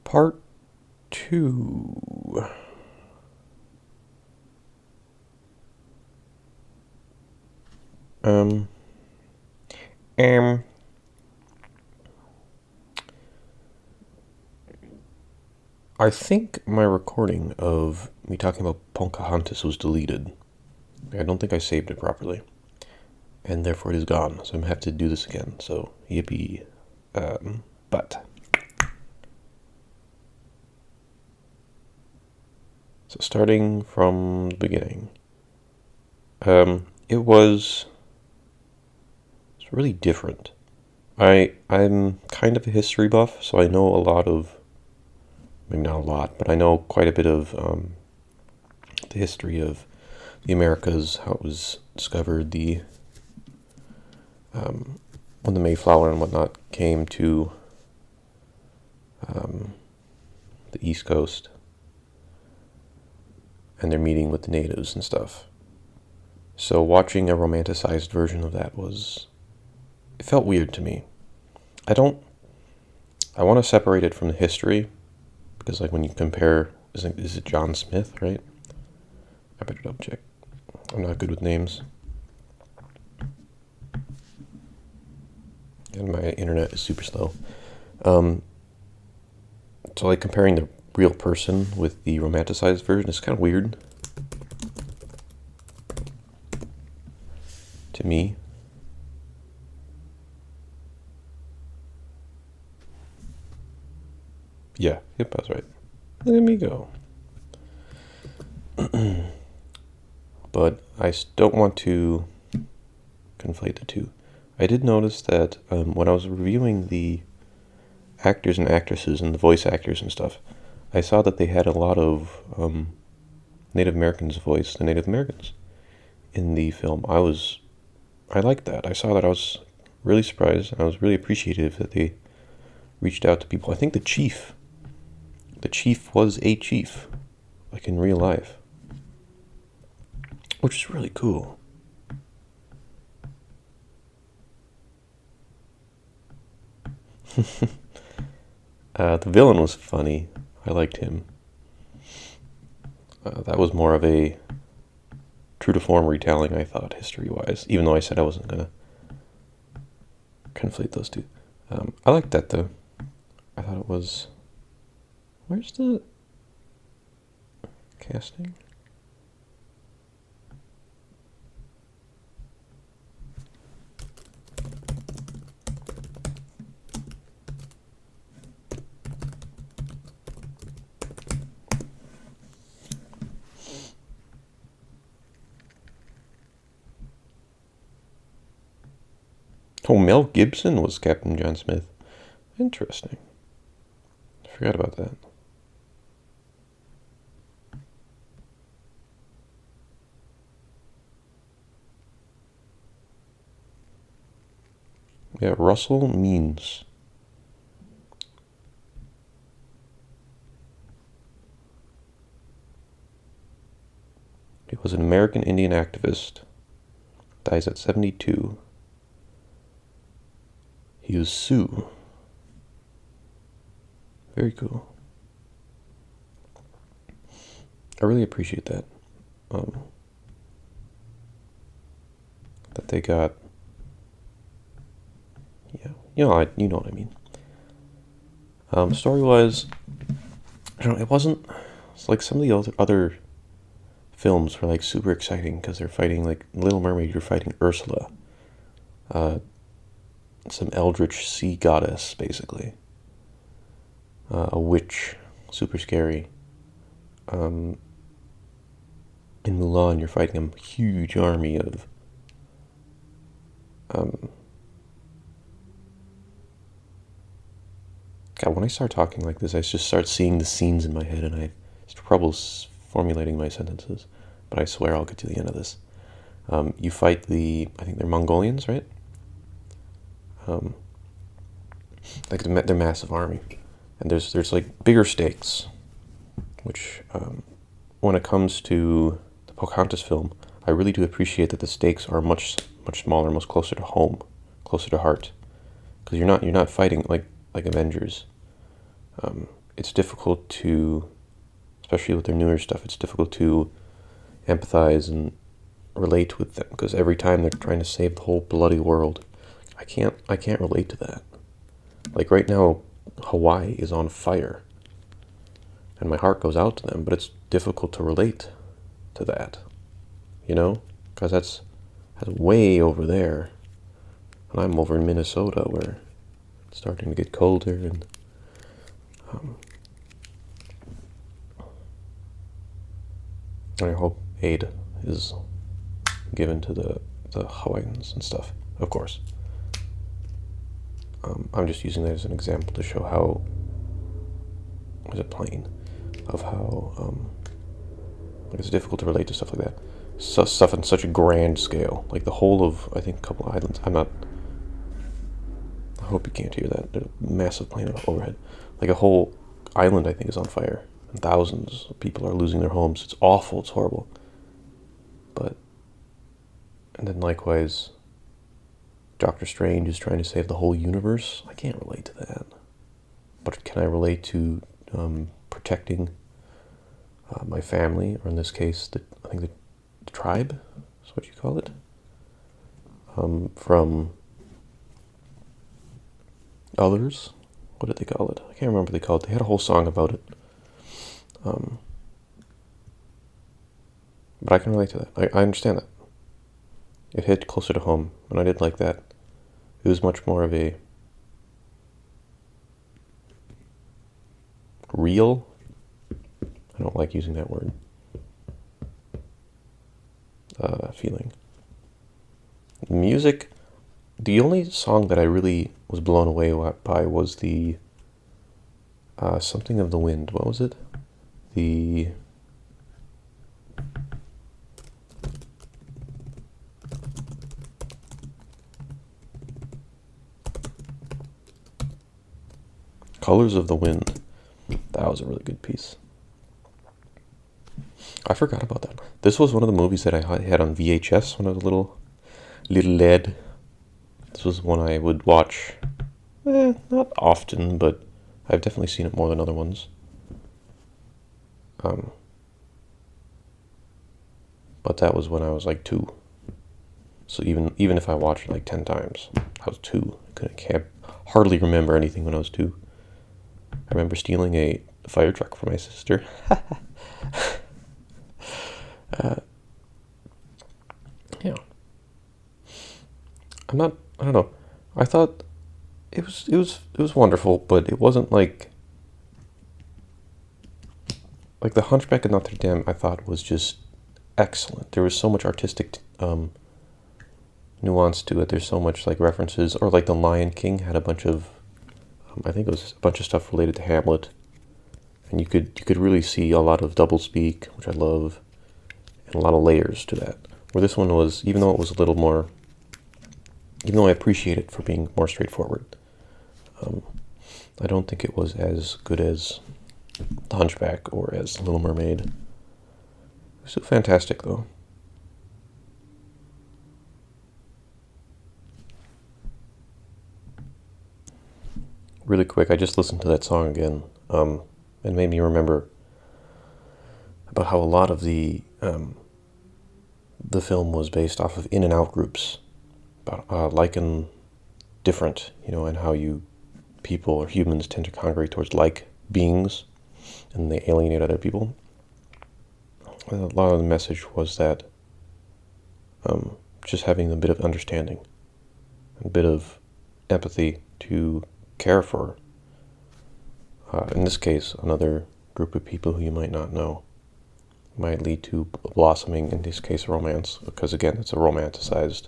Part 2. Um, um, I think my recording of me talking about Pocahontas was deleted. I don't think I saved it properly. And therefore it is gone, so I'm going to have to do this again. So, yippee. But. So starting from the beginning. It's really different. I'm kind of a history buff, so I know a lot of, maybe not a lot, but I know quite a bit of the history of the Americas, how it was discovered, when the Mayflower and whatnot came to the East Coast, and their meeting with the natives and stuff. So watching a romanticized version of that it felt weird to me. I want to separate it from the history, because like when you compare, is it John Smith, right? I better double check. I'm not good with names. And my internet is super slow. So like comparing the real person with the romanticized version is kind of weird to me. Yeah, yep, I was right. Let me go. But I don't want to conflate the two. I did notice that when I was reviewing the actors and actresses and the voice actors and stuff, I saw that they had a lot of Native Americans voice the Native Americans in the film. I liked that. I saw that. I was really surprised, and I was really appreciative that they reached out to people. I think the chief was a chief, like in real life, which is really cool. The villain was funny. I liked him. That was more of a true to form retelling, I thought, history-wise, even though I said I wasn't going to conflate those two. I liked that, though. I thought it was... Where's the casting? Oh, Mel Gibson was Captain John Smith. Interesting. I forgot about that. Yeah, Russell Means. He was an American Indian activist. Dies at 72. He was Sioux. Very cool. I really appreciate that. That they got... Yeah, you know what I mean. Story-wise, I don't know, it's like some of the other films were like super exciting because they're fighting, like Little Mermaid, you're fighting Ursula. Some eldritch sea goddess, basically. A witch, super scary. In Mulan, you're fighting a huge army of God, when I start talking like this, I just start seeing the scenes in my head, and I have trouble formulating my sentences. But I swear I'll get to the end of this. You fight I think they're Mongolians, right? Like their massive army, and there's like bigger stakes, which when it comes to the Pocahontas film, I really do appreciate that the stakes are much smaller, much closer to home, closer to heart, because you're not fighting like Avengers. it's difficult to, especially with their newer stuff, it's difficult to empathize and relate with them, because every time they're trying to save the whole bloody world, I can't relate to that. Like right now, Hawaii is on fire, and my heart goes out to them, but it's difficult to relate to that, you know, because that's way over there, and I'm over in Minnesota where it's starting to get colder, and I hope aid is given to the Hawaiians and stuff, of course. I'm just using that as an example to show how, is it plain, of how like it's difficult to relate to stuff like that. Stuff on such a grand scale, like the whole of, I think, a couple of islands. I hope you can't hear that. There's a massive plane overhead. Like a whole island, I think, is on fire, and thousands of people are losing their homes. It's awful. It's horrible. And then likewise, Doctor Strange is trying to save the whole universe. I can't relate to that. But can I relate to protecting my family, or in this case, I think the tribe is what you call it, from others? What did they call it? I can't remember what they called it. They had a whole song about it. But I can relate to that. I understand that. It hit closer to home, and I did like that. It was much more of a real, I don't like using that word, feeling. Music, the only song that I really was blown away by was the Something of the Wind. What was it? The Colors of the Wind. That was a really good piece. I forgot about that. This was one of the movies that I had on VHS when I was a little lad. This was one I would watch, not often, but I've definitely seen it more than other ones. But that was when I was like 2. So even if I watched it like 10 times, I was 2. I can't hardly remember anything when I was 2. I remember stealing a fire truck from my sister. Yeah. I don't know. I thought it was wonderful, but it wasn't like the Hunchback of Notre Dame. I thought was just excellent. There was so much artistic nuance to it. There's so much like references, or like the Lion King had a bunch of, I think it was a bunch of stuff related to Hamlet, and you could really see a lot of doublespeak, which I love, and a lot of layers to that. Where this one was, even though it was a little more, even though I appreciate it for being more straightforward, I don't think it was as good as The Hunchback or as Little Mermaid. It was still fantastic, though. Really quick, I just listened to that song again, and made me remember about how a lot of the film was based off of in and out groups, about like and different, and how people or humans tend to congregate towards like beings, and they alienate other people. And a lot of the message was that just having a bit of understanding, a bit of empathy to care for, in this case, another group of people who you might not know, might lead to blossoming, in this case, romance, because again, it's a romanticized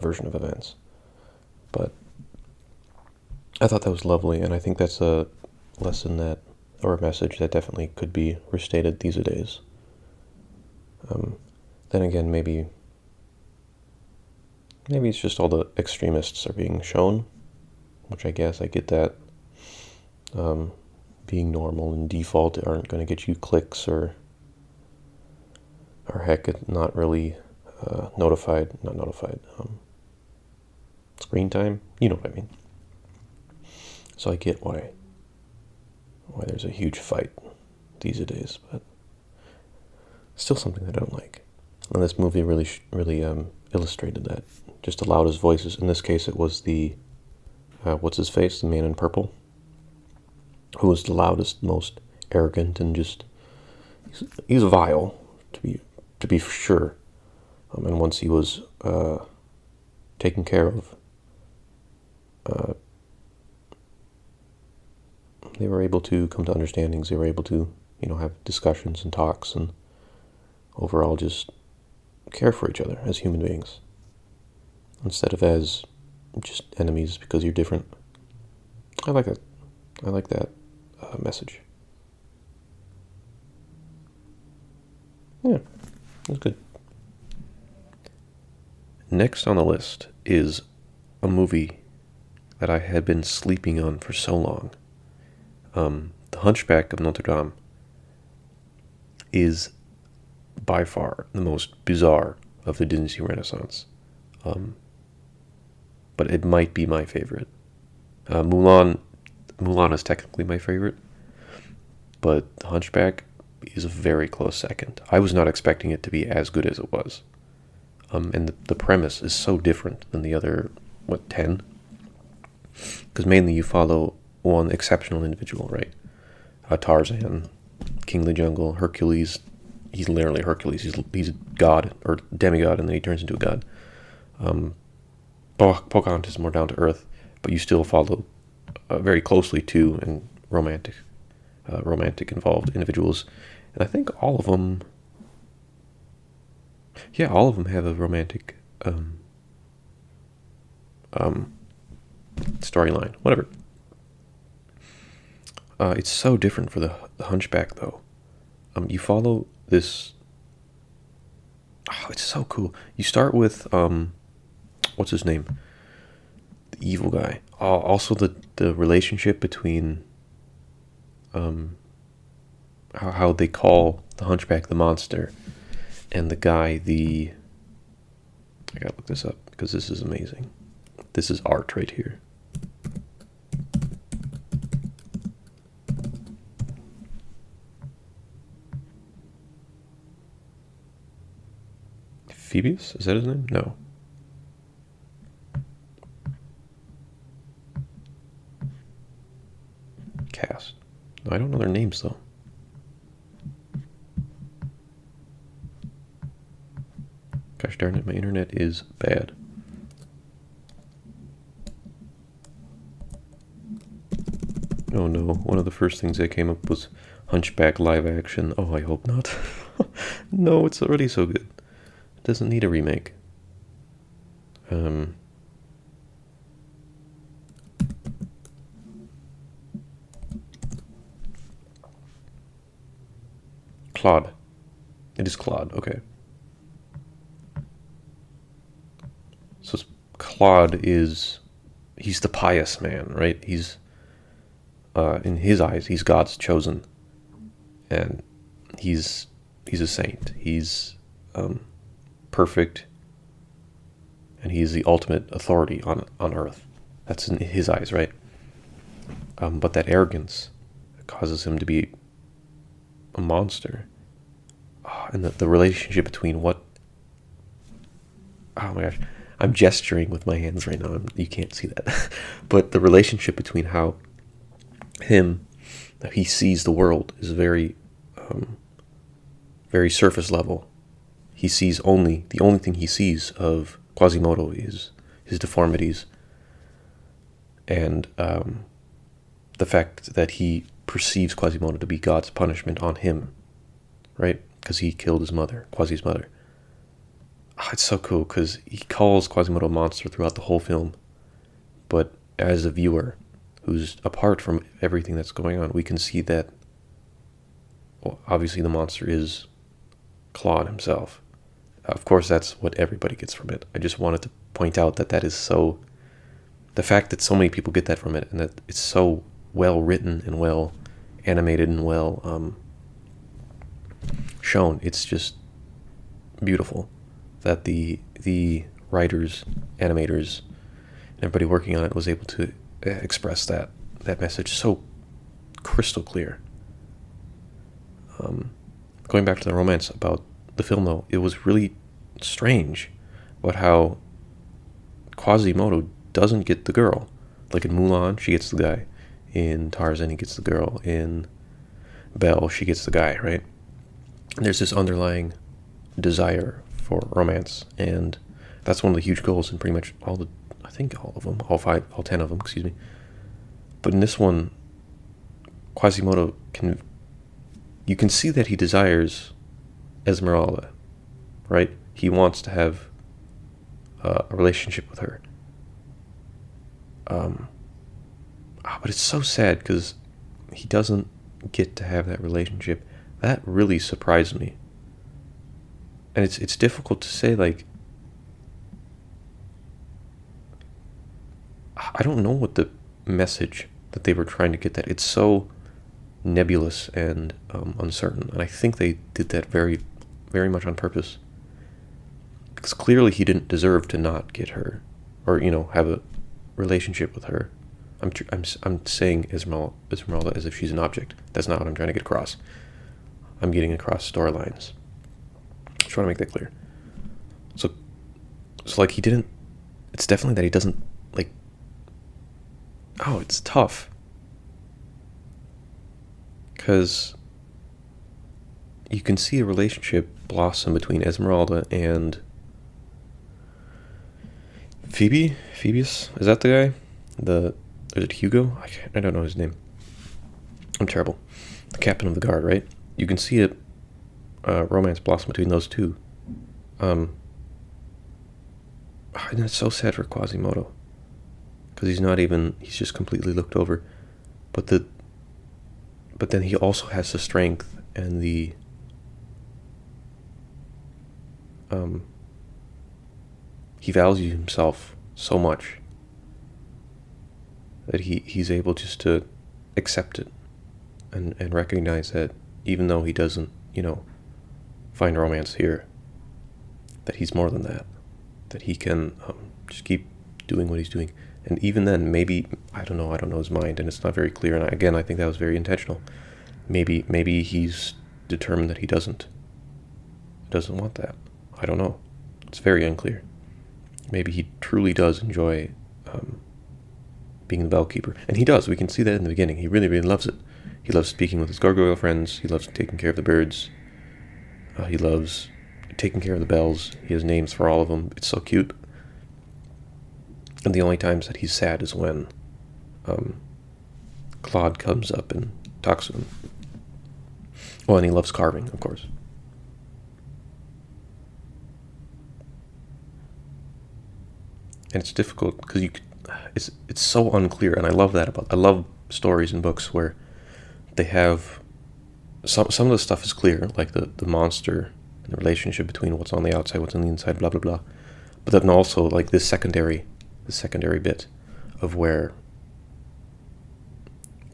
version of events. But I thought that was lovely, and I think that's a lesson that, or a message that definitely could be restated these days. Then again, maybe it's just all the extremists are being shown, which I guess I get that. Being normal and default aren't going to get you clicks or heck, not really not notified, screen time, you know what I mean. So I get why why there's a huge fight these days, but still something that I don't like. And this movie really illustrated that. Just the loudest voices. In this case, it was the what's his face, the man in purple, who was the loudest, most arrogant, and just he's vile to be sure. And once he was taken care of, they were able to come to understandings. They were able to, have discussions and talks, and overall just care for each other as human beings, instead of as just enemies because you're different. I like that. I like that message. Yeah, that's good. Next on the list is a movie that I had been sleeping on for so long. The Hunchback of Notre Dame is by far the most bizarre of the Disney Renaissance. But it might be my favorite. Mulan is technically my favorite, but The Hunchback is a very close second. I was not expecting it to be as good as it was. And the premise is so different than the other, 10? Because mainly you follow one exceptional individual, right? Tarzan, King of the Jungle, Hercules. He's literally Hercules. He's God, or demigod, and then he turns into a god. Pocc is more down to earth, but you still follow very closely to and romantic involved individuals. And I think all of them have a romantic storyline. Whatever. It's so different for the Hunchback, though. You follow this. Oh, it's so cool. You start with what's his name? The evil guy. Also, the relationship between how they call the Hunchback the monster, and the guy I gotta look this up because this is amazing. This is art right here. Phoebus? Is that his name? No. Cast. No, I don't know their names though. Gosh darn it, my internet is bad. Oh no, one of the first things that came up was Hunchback live action. Oh, I hope not. No, it's already so good. It doesn't need a remake. Claude. It is Claude, okay. So Claude he's the pious man, right? He's, in his eyes, he's God's chosen. And he's a saint. He's perfect. And he's the ultimate authority on earth. That's in his eyes, right? But that arrogance causes him to be a monster. And the relationship between what... Oh my gosh. I'm gesturing with my hands right now. You can't see that. But the relationship between how he sees the world is very, very surface level. He sees the only thing he sees of Quasimodo is his deformities. And the fact that he perceives Quasimodo to be God's punishment on him, right? Because he killed his mother, Quasi's mother. Oh, it's so cool because he calls Quasimodo a monster throughout the whole film. But as a viewer who's apart from everything that's going on, we can see that, well, obviously the monster is Claude himself. Of course, that's what everybody gets from it. I just wanted to point out that is so... The fact that so many people get that from it, and that it's so well written and well animated and well shown, it's just beautiful that the writers, animators, and everybody working on it was able to express that message so crystal clear. Going back to the romance about the film, though, it was really strange about how Quasimodo doesn't get the girl. Like in Mulan, she gets the guy. In Tarzan, he gets the girl. In Belle, she gets the guy, right? And there's this underlying desire for romance, and that's one of the huge goals in pretty much all of them, all 10 of them, excuse me. But in this one, Quasimodo you can see that he desires Esmeralda, right? He wants to have a relationship with her. But it's so sad because he doesn't get to have that relationship. That really surprised me. And it's difficult to say, like, I don't know what the message that they were trying to get that. It's so nebulous and uncertain. And I think they did that very, very much on purpose. Because clearly he didn't deserve to not get her or, have a relationship with her. I'm saying Esmeralda as if she's an object. That's not what I'm trying to get across. I'm getting across storylines. I just want to make that clear. So like he didn't. It's definitely that he doesn't like. Oh, it's tough. Because you can see a relationship blossom between Esmeralda and Phoebus? Is that the guy? Is it Hugo? I don't know his name. I'm terrible. The captain of the guard, right? You can see a romance blossom between those two. And it's so sad for Quasimodo. Because he's just completely looked over. But then he also has the strength and the he values himself so much that he's able just to accept it and recognize that even though he doesn't, find romance here, that he's more than that he can just keep doing what he's doing. And even then, maybe, I don't know his mind, and it's not very clear, and I think that was very intentional. Maybe he's determined that he doesn't want that. I don't know. It's very unclear. Maybe he truly does enjoy being the bellkeeper. And he does. We can see that in the beginning. He really, really loves it. He loves speaking with his gargoyle friends. He loves taking care of the birds. He loves taking care of the bells. He has names for all of them. It's so cute. And the only times that he's sad is when Claude comes up and talks to him. Well, and he loves carving, of course. And it's difficult because it's so unclear, and I love that I love stories and books where they have some of the stuff is clear, like the monster and the relationship between what's on the outside, what's on the inside, blah blah blah. But then also like this secondary bit of where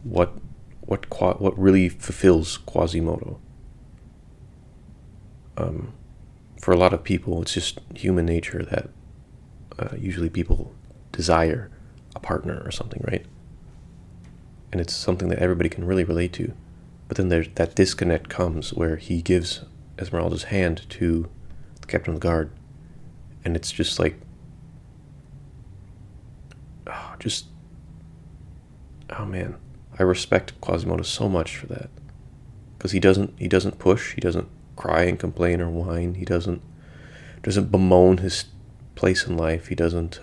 what really fulfills Quasimodo. For a lot of people, it's just human nature that usually people desire a partner or something, right? And it's something that everybody can really relate to. But then there's that disconnect comes where he gives Esmeralda's hand to the captain of the guard, and it's just like, oh man, I respect Quasimodo so much for that, because he doesn't push, he doesn't cry and complain or whine, he doesn't bemoan his place in life, he doesn't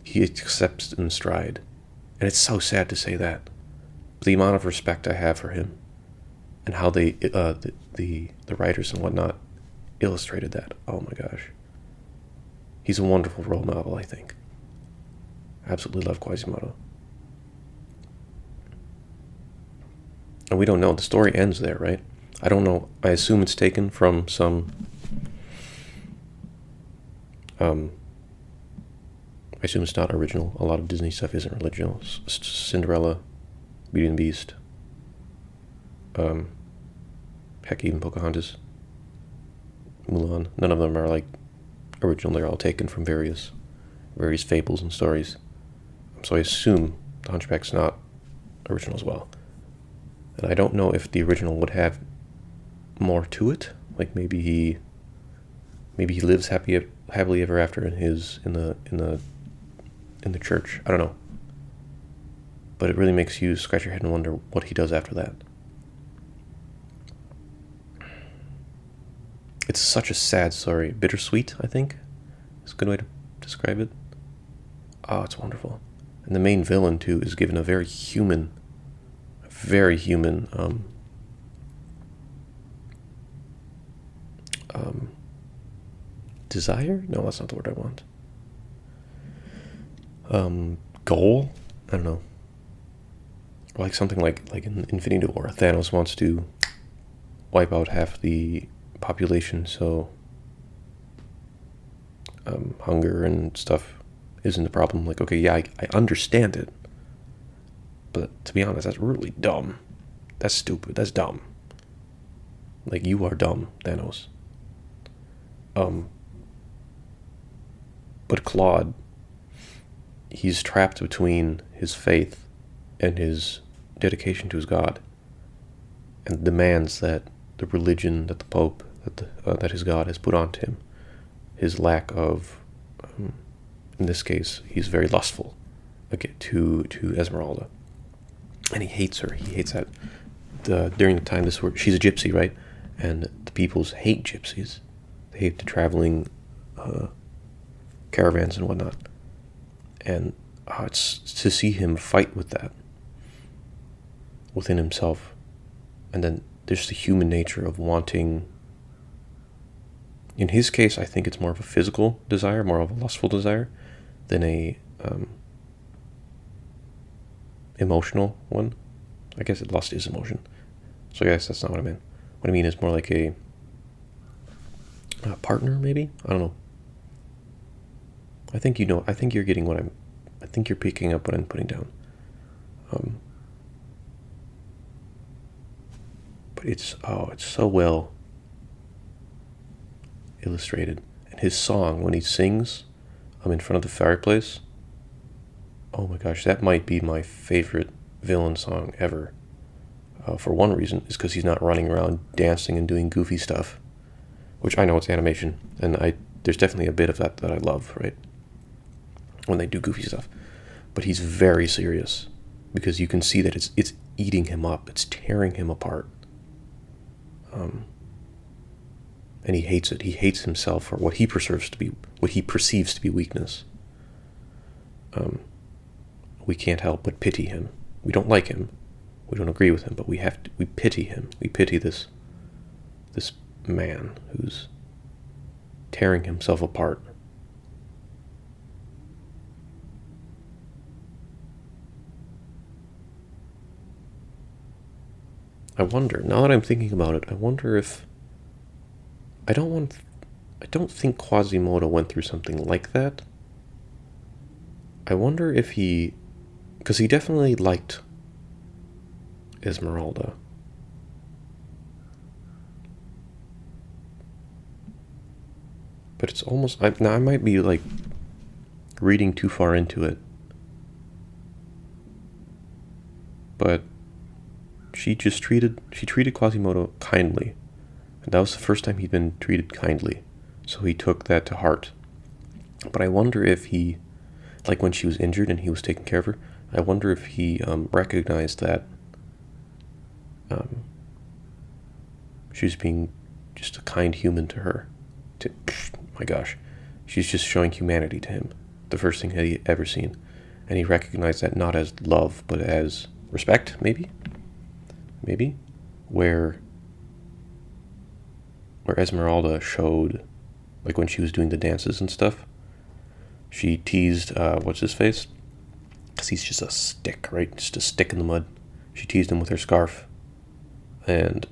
he accepts it in stride. And it's so sad to say that. The amount of respect I have for him and how they the writers and whatnot illustrated that. Oh my gosh. He's a wonderful role model, I think. Absolutely love Quasimodo. And we don't know. The story ends there, right? I don't know. I assume it's taken from some I assume it's not original. A lot of Disney stuff isn't original. Cinderella, Beauty and the Beast, heck, even Pocahontas, Mulan. None of them are like original. They're all taken from various fables and stories. So I assume the Hunchback's not original as well. And I don't know if the original would have more to it. Like maybe he lives happily ever after in the church. I don't know. But it really makes you scratch your head and wonder what he does after that. It's such a sad story. Bittersweet, I think, is a good way to describe it. Oh, it's wonderful. And the main villain, too, is given a very human desire? No, that's not the word I want. Goal? I don't know. Or like something like in Infinity War, Thanos wants to wipe out half the population, so hunger and stuff isn't a problem. Like, okay, yeah, I understand it, but to be honest, that's really dumb. That's stupid. That's dumb. Like, you are dumb, Thanos. But Claude, he's trapped between his faith and his dedication to his God, and demands that the religion that the Pope, that his God has put onto him, his lack of, in this case, he's very lustful, okay, to Esmeralda, and he hates her. He hates that. During the time she's a gypsy, right? And the peoples hate gypsies. They hate the traveling caravans and whatnot. And it's to see him fight with that within himself. And then there's the human nature of wanting. In his case, I think it's more of a physical desire, more of a lustful desire, than a emotional one. I guess lust is emotion. So I guess that's not what I meant. What I mean is more like a partner, maybe? I don't know. I think you're getting what I think you're picking up what I'm putting down. But it's so well illustrated. And his song, when he sings in front of the fireplace, oh my gosh, that might be my favorite villain song ever. For one reason, is because he's not running around dancing and doing goofy stuff, which I know it's animation, and there's definitely a bit of that I love, right? When they do goofy stuff. But he's very serious, because you can see that it's eating him up, it's tearing him apart. And he hates it. He hates himself for what he perceives to be weakness. We can't help but pity him. We don't like him. We don't agree with him, but we pity him. We pity this man who's tearing himself apart. I wonder, now that I'm thinking about it, I wonder if I don't think Quasimodo went through something like that. I wonder if because he definitely liked Esmeralda. But it's almost, I might be like reading too far into it. But she treated Quasimodo kindly. And that was the first time he'd been treated kindly. So he took that to heart. But I wonder if he, like when she was injured and he was taking care of her, I wonder if he recognized that she was being just a kind human to her. My gosh, she's just showing humanity to him. The first thing that he ever seen. And he recognized that not as love, but as respect, maybe? Where Esmeralda showed, like when she was doing the dances and stuff, she teased, what's his face? Because he's just a stick, right? Just a stick in the mud. She teased him with her scarf. And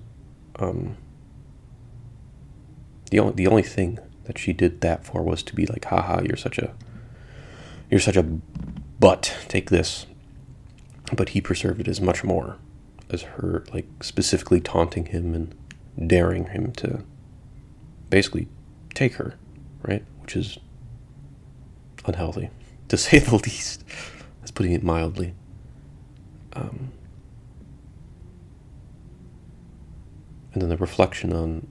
the only thing that she did that for was to be like, haha, you're such a butt, take this. But he perceived it as much more, as her like specifically taunting him and daring him to basically take her, right? Which is unhealthy, to say the least. That's putting it mildly. and then the reflection on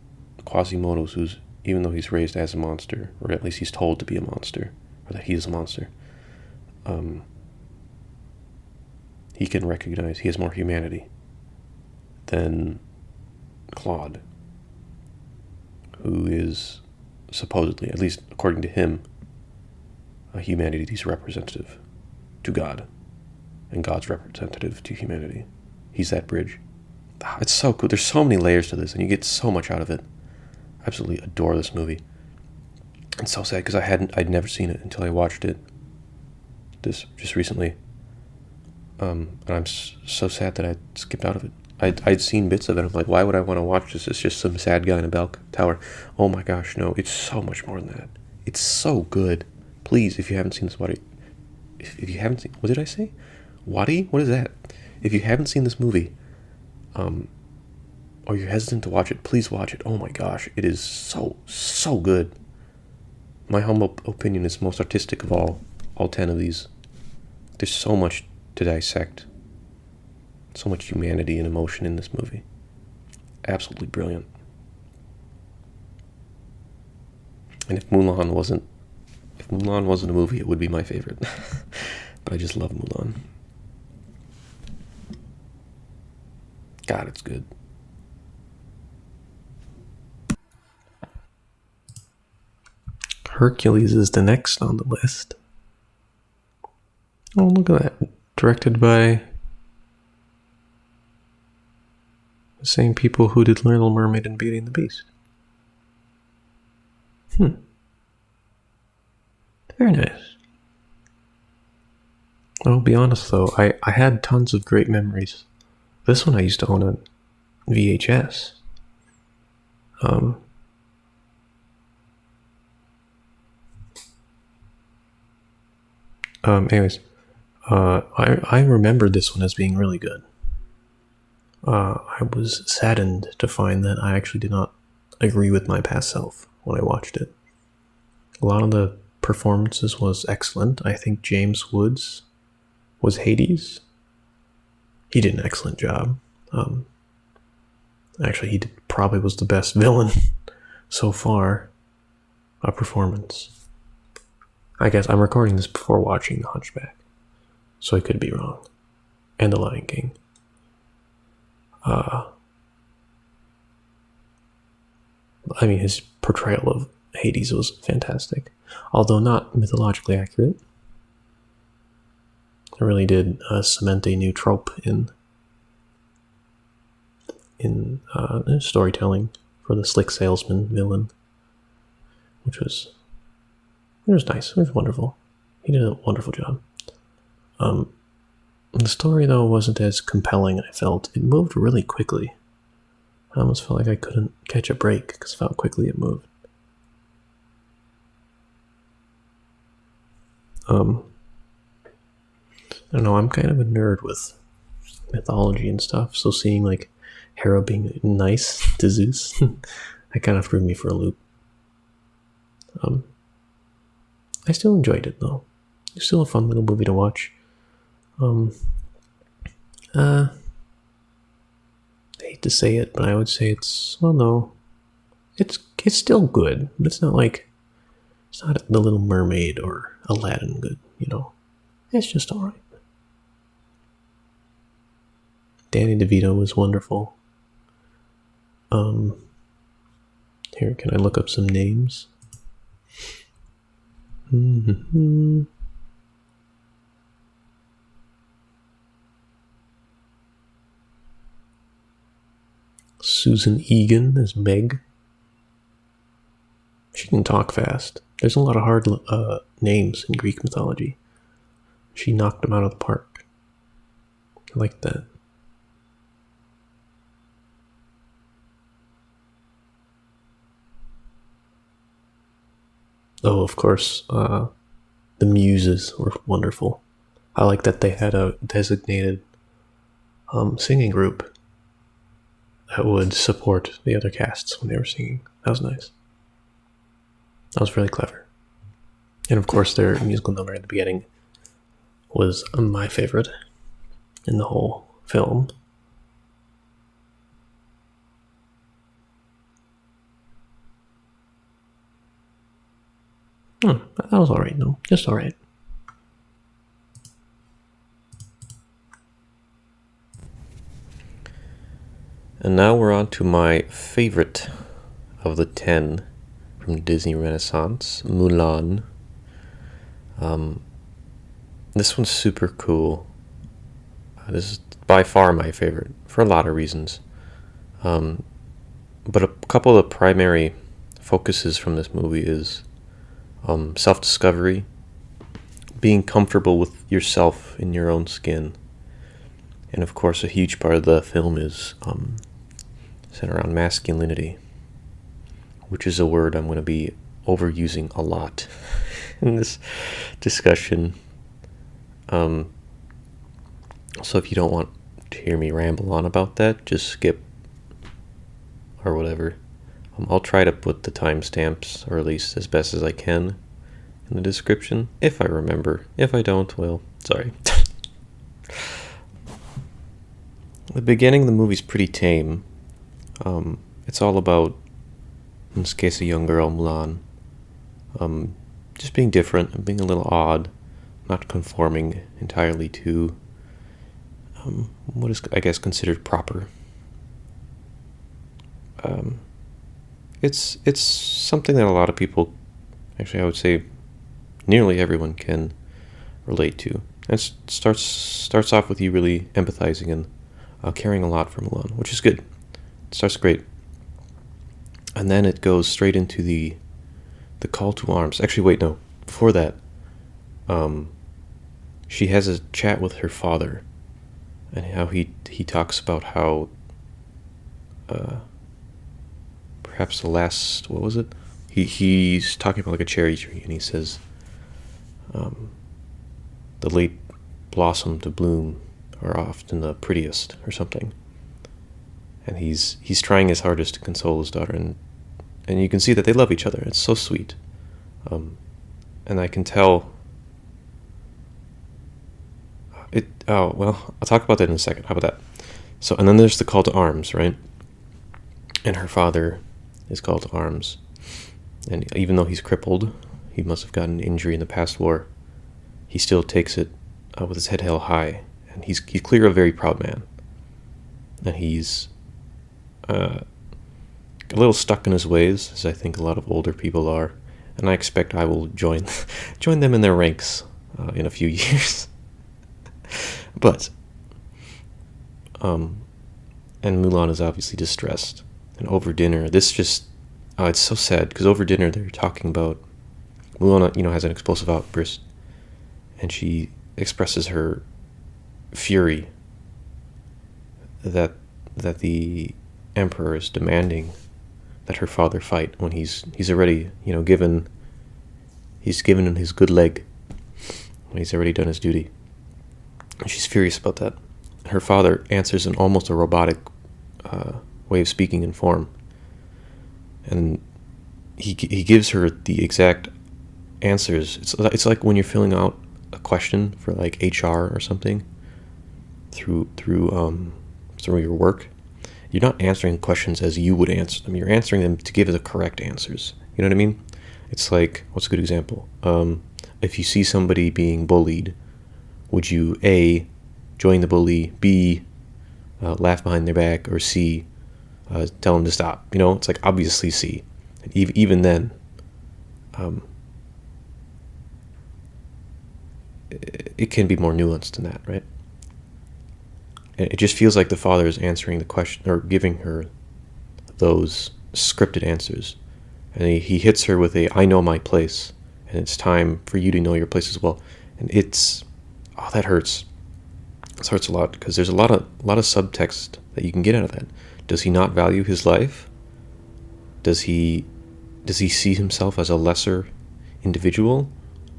Quasimodo's, who's, even though he's raised as a monster, or at least he's told to be a monster, or that he's a monster, he can recognize he has more humanity than Claude, who is supposedly, at least according to him, humanity's representative to God, and God's representative to humanity. He's that bridge. It's so cool. There's so many layers to this, and you get so much out of it. I absolutely adore this movie. It's so sad because I'd never seen it until I watched it just recently. And I'm so sad that I skipped out of it. I'd seen bits of it. I'm like, why would I want to watch this? It's just some sad guy in a bell tower. Oh my gosh, no! It's so much more than that. It's so good. Please, if you haven't seen this, if you haven't seen, what did I say? Wadi? What is that? If you haven't seen this movie, or you're hesitant to watch it, please watch it. Oh my gosh, it is so good. My humble opinion is most artistic of all 10 of these. There's so much to dissect. So much humanity and emotion in this movie. Absolutely brilliant. And if Mulan wasn't a movie, it would be my favorite. But I just love Mulan. God, it's good. Hercules is the next on the list. Oh, look at that. Directed by the same people who did Little Mermaid and Beauty and the Beast. Very nice. I'll be honest though, I had tons of great memories. This one I used to own on VHS. Anyways, I remember this one as being really good. I was saddened to find that I actually did not agree with my past self when I watched it. A lot of the performances was excellent. I think James Woods was Hades. He did an excellent job. Actually, he probably was the best villain so far. A performance. I guess I'm recording this before watching The Hunchback, so I could be wrong. And The Lion King. I mean, his portrayal of Hades was fantastic, although not mythologically accurate. It really did cement a new trope in storytelling for the slick salesman villain, which was nice. It was wonderful. He did a wonderful job. The story though wasn't as compelling. I felt it moved really quickly. I almost felt like I couldn't catch a break because of how quickly it moved. I don't know, I'm kind of a nerd with mythology and stuff, so seeing like Hera being nice to Zeus, that kind of threw me for a loop. I still enjoyed it though. It's still a fun little movie to watch. I hate to say it, but I would say it's still good, but it's not The Little Mermaid or Aladdin good, you know. It's just alright. Danny DeVito was wonderful. Here, can I look up some names? Susan Egan as Meg. She can talk fast. There's a lot of hard names in Greek mythology. She knocked them out of the park. I like that. Oh, of course, the Muses were wonderful. I like that they had a designated singing group that would support the other casts when they were singing. That was nice. That was really clever. And of course, their musical number at the beginning was my favorite in the whole film. Oh, that was alright, though. Just alright. And now we're on to my favorite of the 10 from Disney Renaissance, Mulan. This one's super cool. This is by far my favorite for a lot of reasons. But a couple of primary focuses from this movie is self-discovery, being comfortable with yourself in your own skin, and of course a huge part of the film is centered around masculinity, which is a word I'm going to be overusing a lot in this discussion. So if you don't want to hear me ramble on about that, just skip or whatever. I'll try to put the timestamps, or at least as best as I can, in the description, if I remember. If I don't, well, sorry. The beginning of the movie's pretty tame. It's all about, in this case, a young girl, Mulan, just being different and being a little odd, not conforming entirely to what is, I guess, considered proper. It's something that a lot of people, actually I would say nearly everyone, can relate to. And it starts off with you really empathizing and caring a lot for Mulan, which is good. It starts great. And then it goes straight into the call to arms. Actually, wait, no. Before that, she has a chat with her father, and how he talks about how perhaps the last, what was it? He's talking about like a cherry tree, and he says, the late blossom to bloom are often the prettiest, or something. And he's trying his hardest to console his daughter, and you can see that they love each other. It's so sweet. And I can tell it. Oh well, I'll talk about that in a second. How about that? So, and then there's the call to arms, right? And her father is called to arms, and even though he's crippled, he must have gotten an injury in the past war. He still takes it with his head held high, and he's clearly a very proud man. And he's a little stuck in his ways, as I think a lot of older people are, and I expect I will join them in their ranks in a few years. But and Mulan is obviously distressed, and over dinner, this just it's so sad, because over dinner they're talking about Mulan, has an explosive outburst, and she expresses her fury that the emperor is demanding that her father fight when he's already given him his good leg, when he's already done his duty. And she's furious about that. Her father answers in almost a robotic way of speaking and form, and he gives her the exact answers. It's like when you're filling out a question for like HR or something through your work. You're not answering questions as you would answer them. You're answering them to give the correct answers. You know what I mean? It's like, what's a good example? If you see somebody being bullied, would you A, join the bully, B, laugh behind their back, or C, tell them to stop? It's like obviously C. And even then, it can be more nuanced than that, right? It just feels like the father is answering the question, or giving her those scripted answers. And he hits her with I know my place, and it's time for you to know your place as well. And that hurts. It hurts a lot, because there's a lot of subtext that you can get out of that. Does he not value his life? Does he see himself as a lesser individual?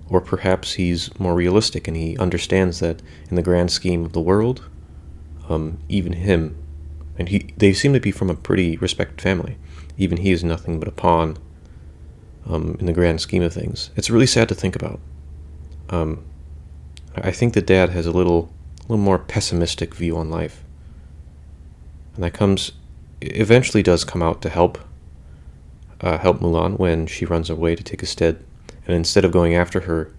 Or perhaps he's more realistic, and he understands that in the grand scheme of the world, even him, and they seem to be from a pretty respected family, even he is nothing but a pawn in the grand scheme of things. It's really sad to think about. I think that Dad has a little more pessimistic view on life, and that eventually does come out to help Mulan when she runs away to take his stead, And instead of going after her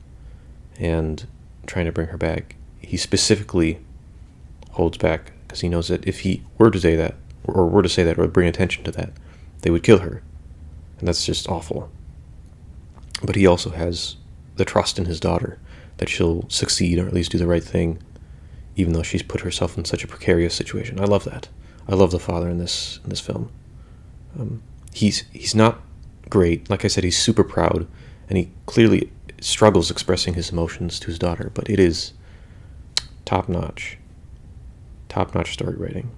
and trying to bring her back, he specifically holds back because he knows that if he were to say that, or bring attention to that, they would kill her. And that's just awful. But he also has the trust in his daughter that she'll succeed, or at least do the right thing, even though she's put herself in such a precarious situation. I love that. I love the father in this film. He's not great. Like I said, he's super proud, and he clearly struggles expressing his emotions to his daughter, but it is top-notch story writing.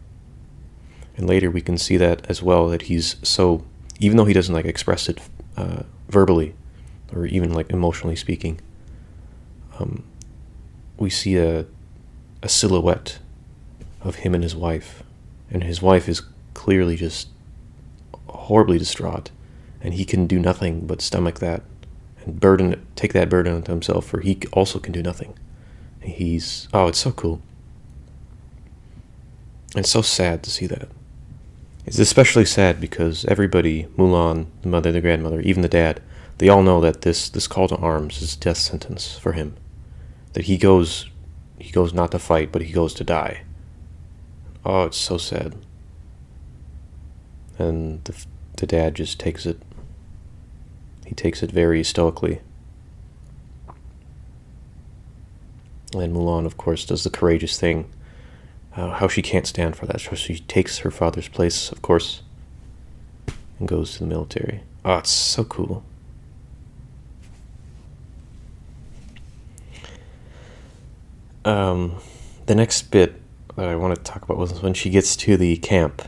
And later we can see that as well, that he's so, even though he doesn't like express it verbally, or even like emotionally speaking, we see a silhouette of him and his wife, and his wife is clearly just horribly distraught, and he can do nothing but stomach that and take that burden onto himself, for he also can do nothing. It's so cool. It's so sad to see that. It's especially sad because everybody, Mulan, the mother, the grandmother, even the dad, they all know that this call to arms is a death sentence for him. That he goes not to fight, but he goes to die. Oh, it's so sad. And the dad just takes it. He takes it very stoically. And Mulan, of course, does the courageous thing. How she can't stand for that. So she takes her father's place, of course, and goes to the military. Oh, it's so cool. The next bit that I want to talk about was when she gets to the camp,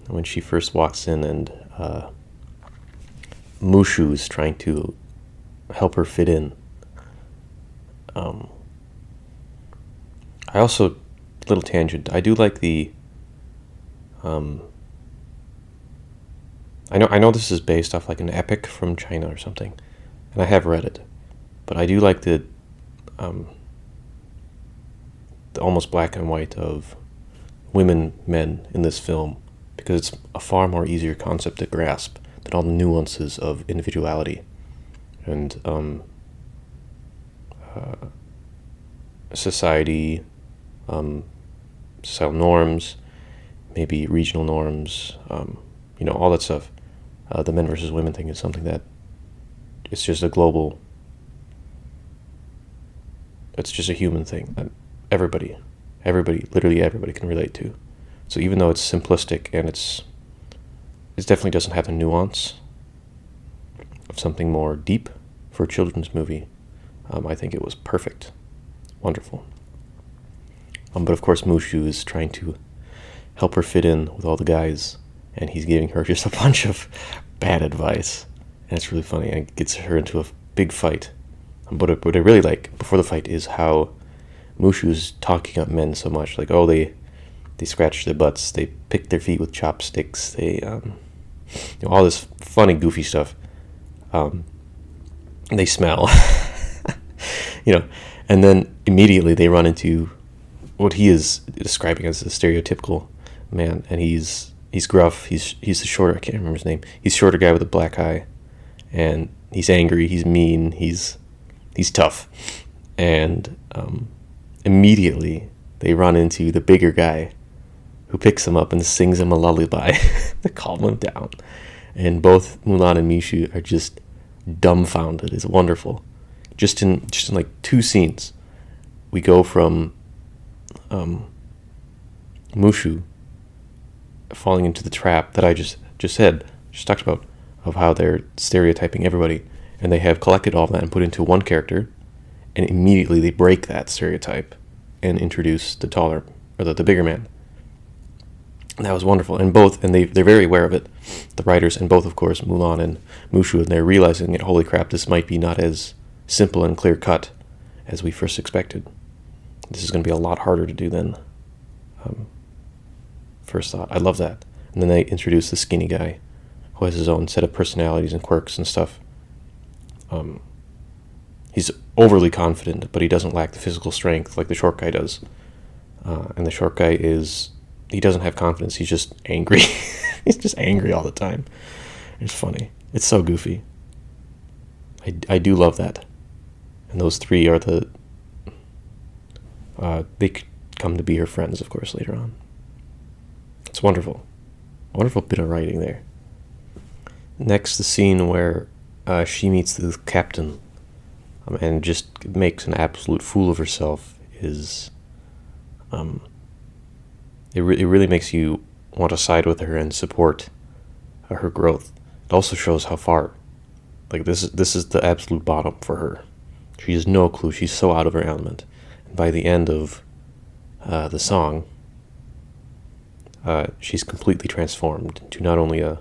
when she first walks in, and Mushu is trying to help her fit in. I also, little tangent, I do like the I know this is based off like an epic from China or something, and I have read it, but I do like the almost black and white of men in this film, because it's a far more easier concept to grasp than all the nuances of individuality and society, societal norms, maybe regional norms, all that stuff. The men versus women thing is something that it's just a global, it's just a human thing that everybody, literally everybody can relate to. So even though it's simplistic and it definitely doesn't have the nuance of something more deep for a children's movie, I think it was perfect. Wonderful. But of course Mushu is trying to help her fit in with all the guys, and he's giving her just a bunch of bad advice, and it's really funny, and it gets her into a big fight. But what I really like before the fight is how Mushu's talking up men so much, like, oh, they scratch their butts, they pick their feet with chopsticks, they all this funny goofy stuff. They smell, and then immediately they run into what he is describing as a stereotypical man, and he's gruff, he's the shorter, I can't remember his name, he's a shorter guy with a black eye, and he's angry, he's mean, he's tough, and immediately they run into the bigger guy who picks him up and sings him a lullaby to calm him down, and both Mulan and Mushu are just dumbfounded. It's wonderful. Just in like 2 scenes, we go from Mushu falling into the trap that I just talked about, of how they're stereotyping everybody, and they have collected all that and put into one character, and immediately they break that stereotype and introduce the taller, or the bigger man. And that was wonderful. And they're very aware of it, the writers, and both, of course, Mulan and Mushu, and they're realizing that, holy crap, this might be not as simple and clear cut as we first expected. This is going to be a lot harder to do than first thought. I love that. And then they introduce the skinny guy who has his own set of personalities and quirks and stuff. He's overly confident, but he doesn't lack the physical strength like the short guy does. And the short guy he doesn't have confidence, he's just angry. He's just angry all the time. It's funny. It's so goofy. I do love that. And those three are they come to be her friends, of course, later on. It's wonderful. Wonderful bit of writing there. Next, the scene where she meets the captain and just makes an absolute fool of herself is... it really makes you want to side with her and support her growth. It also shows how far... Like, this is the absolute bottom for her. She has no clue. She's so out of her element. And by the end of the song, she's completely transformed into not only a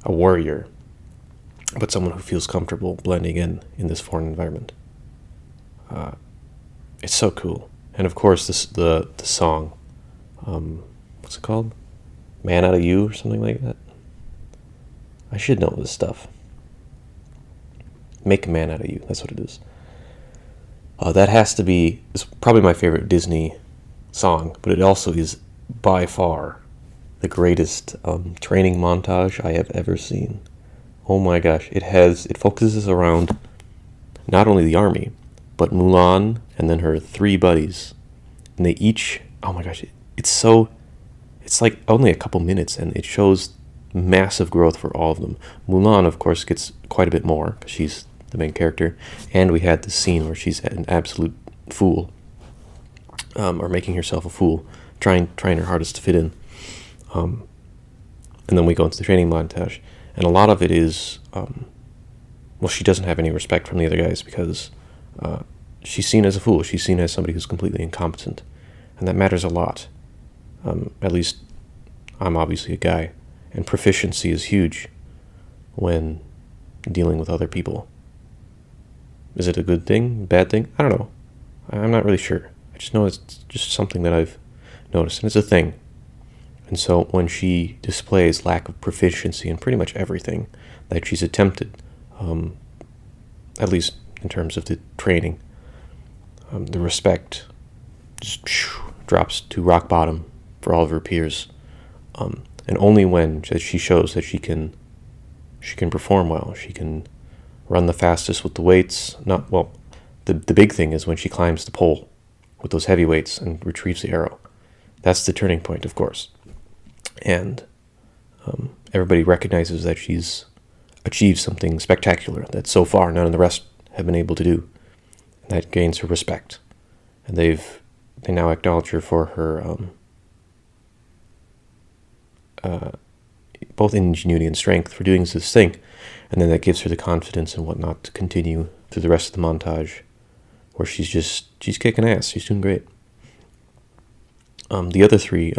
warrior, but someone who feels comfortable blending in this foreign environment. It's so cool. And of course, the song, what's it called? Man Out of You or something like that? I should know this stuff. Make a Man Out of You, that's what it is. That has to be, it's probably my favorite Disney song, but it also is by far the greatest training montage I have ever seen. Oh my gosh, it focuses around not only the army, but Mulan and then her three buddies. And they each, oh my gosh, it's like only a couple minutes, and it shows massive growth for all of them. Mulan, of course, gets quite a bit more, because she's the main character, and we had this scene where she's an absolute fool, or making herself a fool, trying her hardest to fit in. And then we go into the training montage, and a lot of it is, well, she doesn't have any respect from the other guys because she's seen as a fool. She's seen as somebody who's completely incompetent, and that matters a lot. At least I'm obviously a guy, and proficiency is huge when dealing with other people. Is it a good thing, bad thing? I don't know. I'm not really sure. I just know it's just something that I've noticed, and it's a thing. And so when she displays lack of proficiency in pretty much everything that she's attempted, at least in terms of the training, the respect just drops to rock bottom for all of her peers. And only when she shows that she can perform well, she can run the fastest with the weights. The big thing is when she climbs the pole with those heavy weights and retrieves the arrow. That's the turning point, of course. And everybody recognizes that she's achieved something spectacular that so far none of the rest have been able to do. And that gains her respect. And they now acknowledge her for her both ingenuity and strength for doing this thing. And then that gives her the confidence and whatnot to continue through the rest of the montage, where she's kicking ass. She's doing great. The other three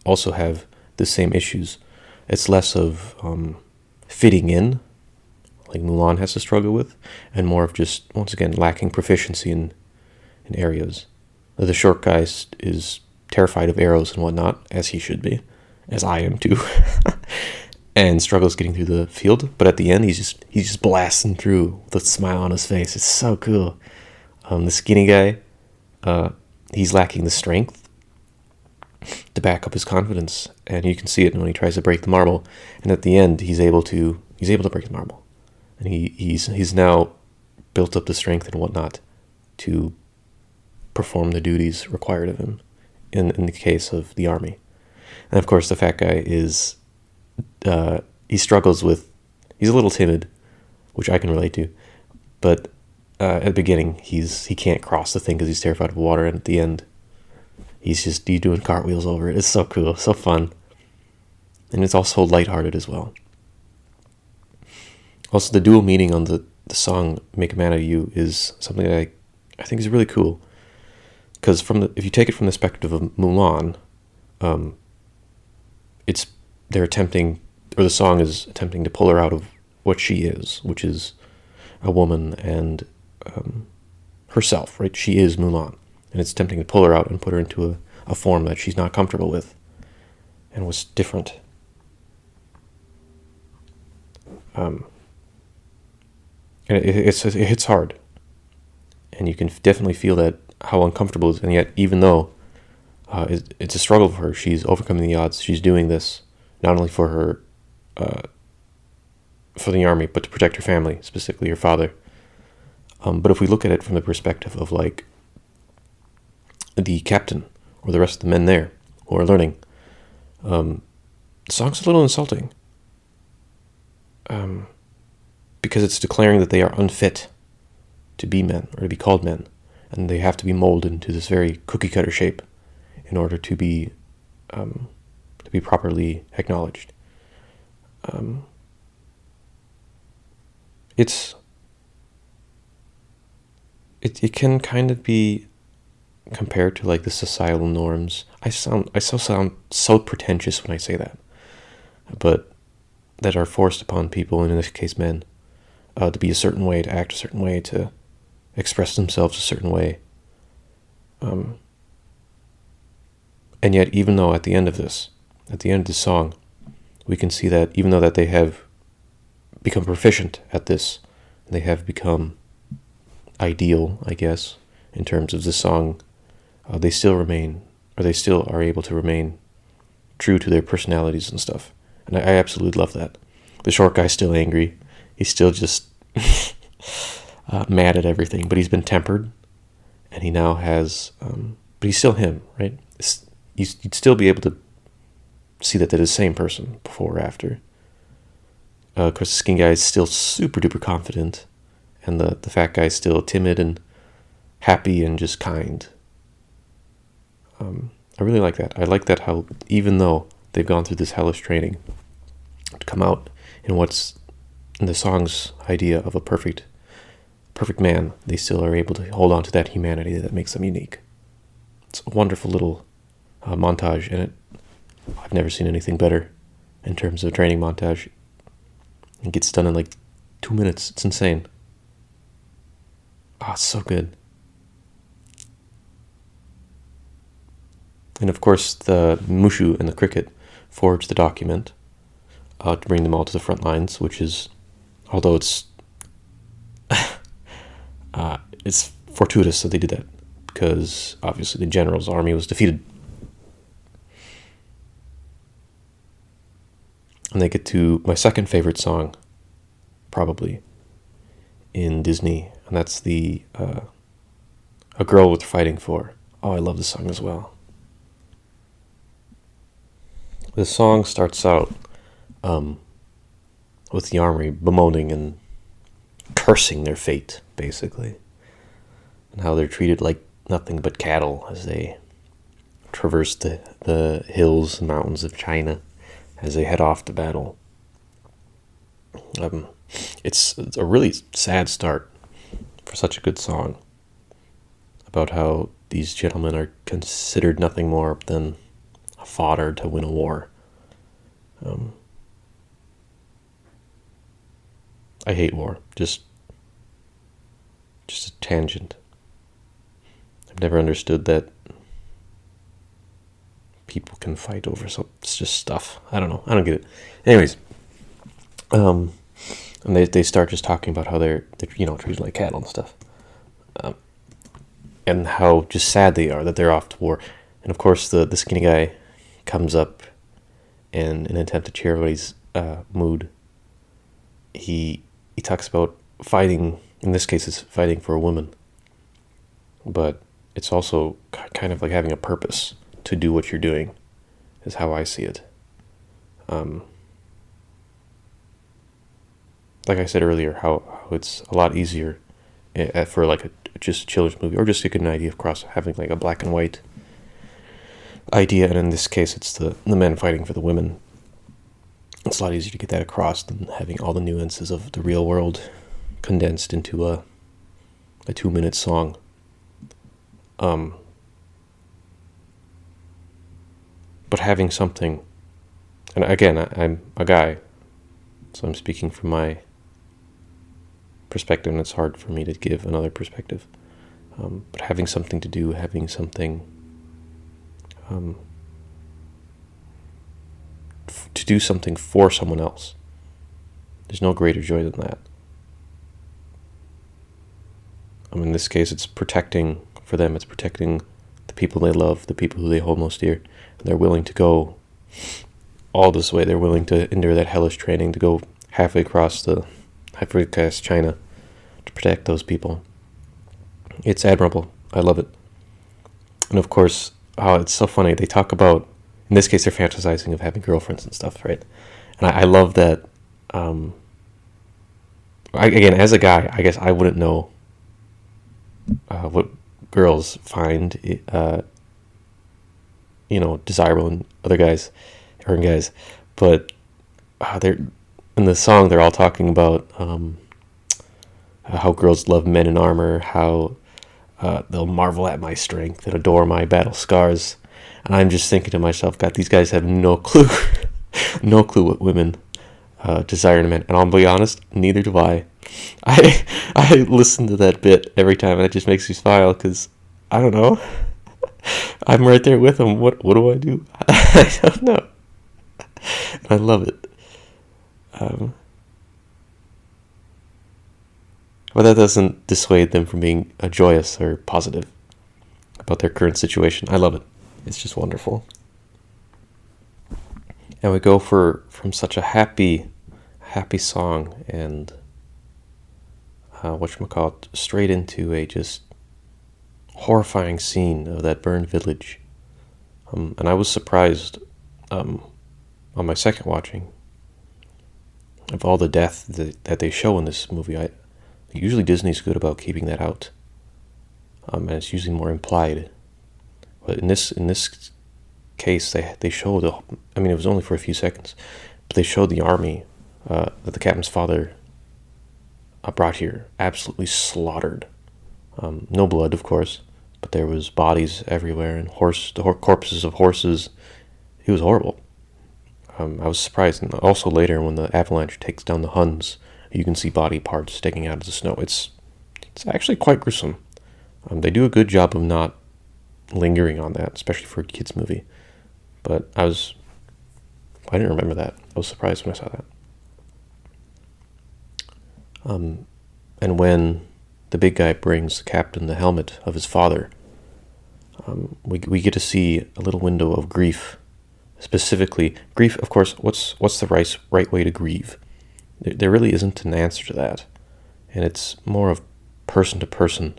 also have the same issues. It's less of fitting in, like Mulan has to struggle with, and more of just, once again, lacking proficiency in areas. The short guy is terrified of arrows and whatnot, as he should be, as I am too, and struggles getting through the field. But at the end, he's just blasting through with a smile on his face. It's so cool. The skinny guy, he's lacking the strength to back up his confidence, and you can see it when he tries to break the marble. And at the end, he's able to break the marble, and he's now built up the strength and whatnot to perform the duties required of him in the case of the army. And of course, the fat guy is he struggles with, he's a little timid, which I can relate to, but at the beginning he can't cross the thing because he's terrified of water, and at the end he's doing cartwheels over it. It's so cool, so fun, and it's also lighthearted as well. Also, the dual meaning on the song "Make a Man Out of You" is something that I think is really cool, because if you take it from the perspective of Mulan, the song is attempting to pull her out of what she is, which is a woman and herself, right? She is Mulan, and it's attempting to pull her out and put her into a form that she's not comfortable with and was different. And it hits hard, and you can definitely feel that, how uncomfortable it is, and yet even though it's a struggle for her, she's overcoming the odds. She's doing this not only for her for the army, but to protect your family, specifically your father. But if we look at it from the perspective of like the captain or the rest of the men there who are learning, the song's a little insulting. Because it's declaring that they are unfit to be men or to be called men, and they have to be molded into this very cookie cutter shape in order to be properly acknowledged. It can kind of be compared to like the societal norms. I sound so pretentious when I say that, but that are forced upon people, and in this case men, to be a certain way, to act a certain way, to express themselves a certain way. And yet, even though at the end of this song, we can see that even though that they have become proficient at this, they have become ideal, I guess, in terms of the song, they still are able to remain true to their personalities and stuff. And I absolutely love that. The short guy's still angry. He's still just mad at everything, but he's been tempered, and he now has, but he's still him, right? You'd still be able to see that they're the same person before or after. Of course, the skinny guy is still super duper confident, and the fat guy is still timid and happy and just kind. I really like that. I like that how, even though they've gone through this hellish training to come out in what's in the song's idea of a perfect man, they still are able to hold on to that humanity that makes them unique. It's a wonderful little montage, and I've never seen anything better in terms of a training montage. It gets done in like 2 minutes. It's insane. It's so good. And of course, the Mushu and the Cricket forged the document to bring them all to the front lines, which is, although it's it's fortuitous that they did that, because obviously the general's army was defeated. And they get to my second favorite song, probably, in Disney, and that's the A Girl Worth Fighting For. Oh, I love this song as well. The song starts out with the army bemoaning and cursing their fate, basically, and how they're treated like nothing but cattle as they traverse the hills and mountains of China as they head off to battle. It's a really sad start for such a good song about how these gentlemen are considered nothing more than fodder to win a war. I hate war. Just a tangent. I've never understood that people can fight over it's just stuff. I don't know. I don't get it. Anyways, and they start just talking about how they're treated like cattle and stuff, and how just sad they are that they're off to war. And of course, the skinny guy comes up, and in an attempt to cheer everybody's mood, he talks about fighting. In this case, it's fighting for a woman, but it's also kind of like having a purpose to do what you're doing, is how I see it. Like I said earlier, how it's a lot easier for like just a children's movie, or just to get an idea of having like a black and white idea, and in this case it's the men fighting for the women. It's a lot easier to get that across than having all the nuances of the real world condensed into a 2-minute song. But having something, and again, I'm a guy, so I'm speaking from my perspective, and it's hard for me to give another perspective. But having something to do, having something to do something for someone else, there's no greater joy than that. In this case, it's protecting for them. It's protecting the people they love, the people who they hold most dear. And they're willing to go all this way. They're willing to endure that hellish training, to go halfway across China to protect those people. It's admirable. I love it. And of course, it's so funny. They talk about, in this case, they're fantasizing of having girlfriends and stuff, right? And I love that. Again, as a guy, I guess I wouldn't know what girls find, desirable in other guys or in guys, but they're in the song. They're all talking about how girls love men in armor, how they'll marvel at my strength and adore my battle scars. And I'm just thinking to myself, God, these guys have no clue, no clue what women desire in a man. And I'll be honest, neither do I. I listen to that bit every time, and it just makes me smile because I don't know. I'm right there with them. What do I do? I don't know. I love it. But that doesn't dissuade them from being joyous or positive about their current situation. I love it. It's just wonderful. And we go from such a happy song and whatchamacallit, straight into a just horrifying scene of that burned village. And I was surprised on my second watching of all the death that they show in this movie. Usually Disney's good about keeping that out, and it's usually more implied. But in this case, they show it was only for a few seconds, but they showed the army that the captain's father brought here absolutely slaughtered. No blood, of course, but there was bodies everywhere and corpses of horses. It was horrible. I was surprised, and also later when the avalanche takes down the Huns, you can see body parts sticking out of the snow. It's actually quite gruesome. They do a good job of not lingering on that, especially for a kids movie. But I didn't remember that. I was surprised when I saw that. And when the big guy brings the captain the helmet of his father, we get to see a little window of grief. Specifically, grief, of course, what's the right way to grieve? There really isn't an answer to that. And it's more of person to person.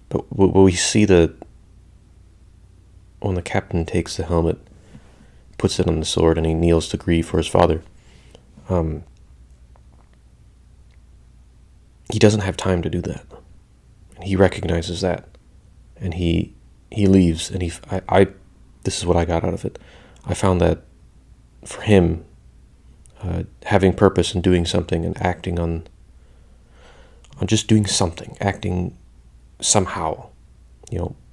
But we see when the captain takes the helmet, puts it on the sword, and he kneels to grieve for his father, he doesn't have time to do that. And he recognizes that. And he leaves, and this is what I got out of it. I found that for him, having purpose and doing something and acting on just doing something, acting somehow,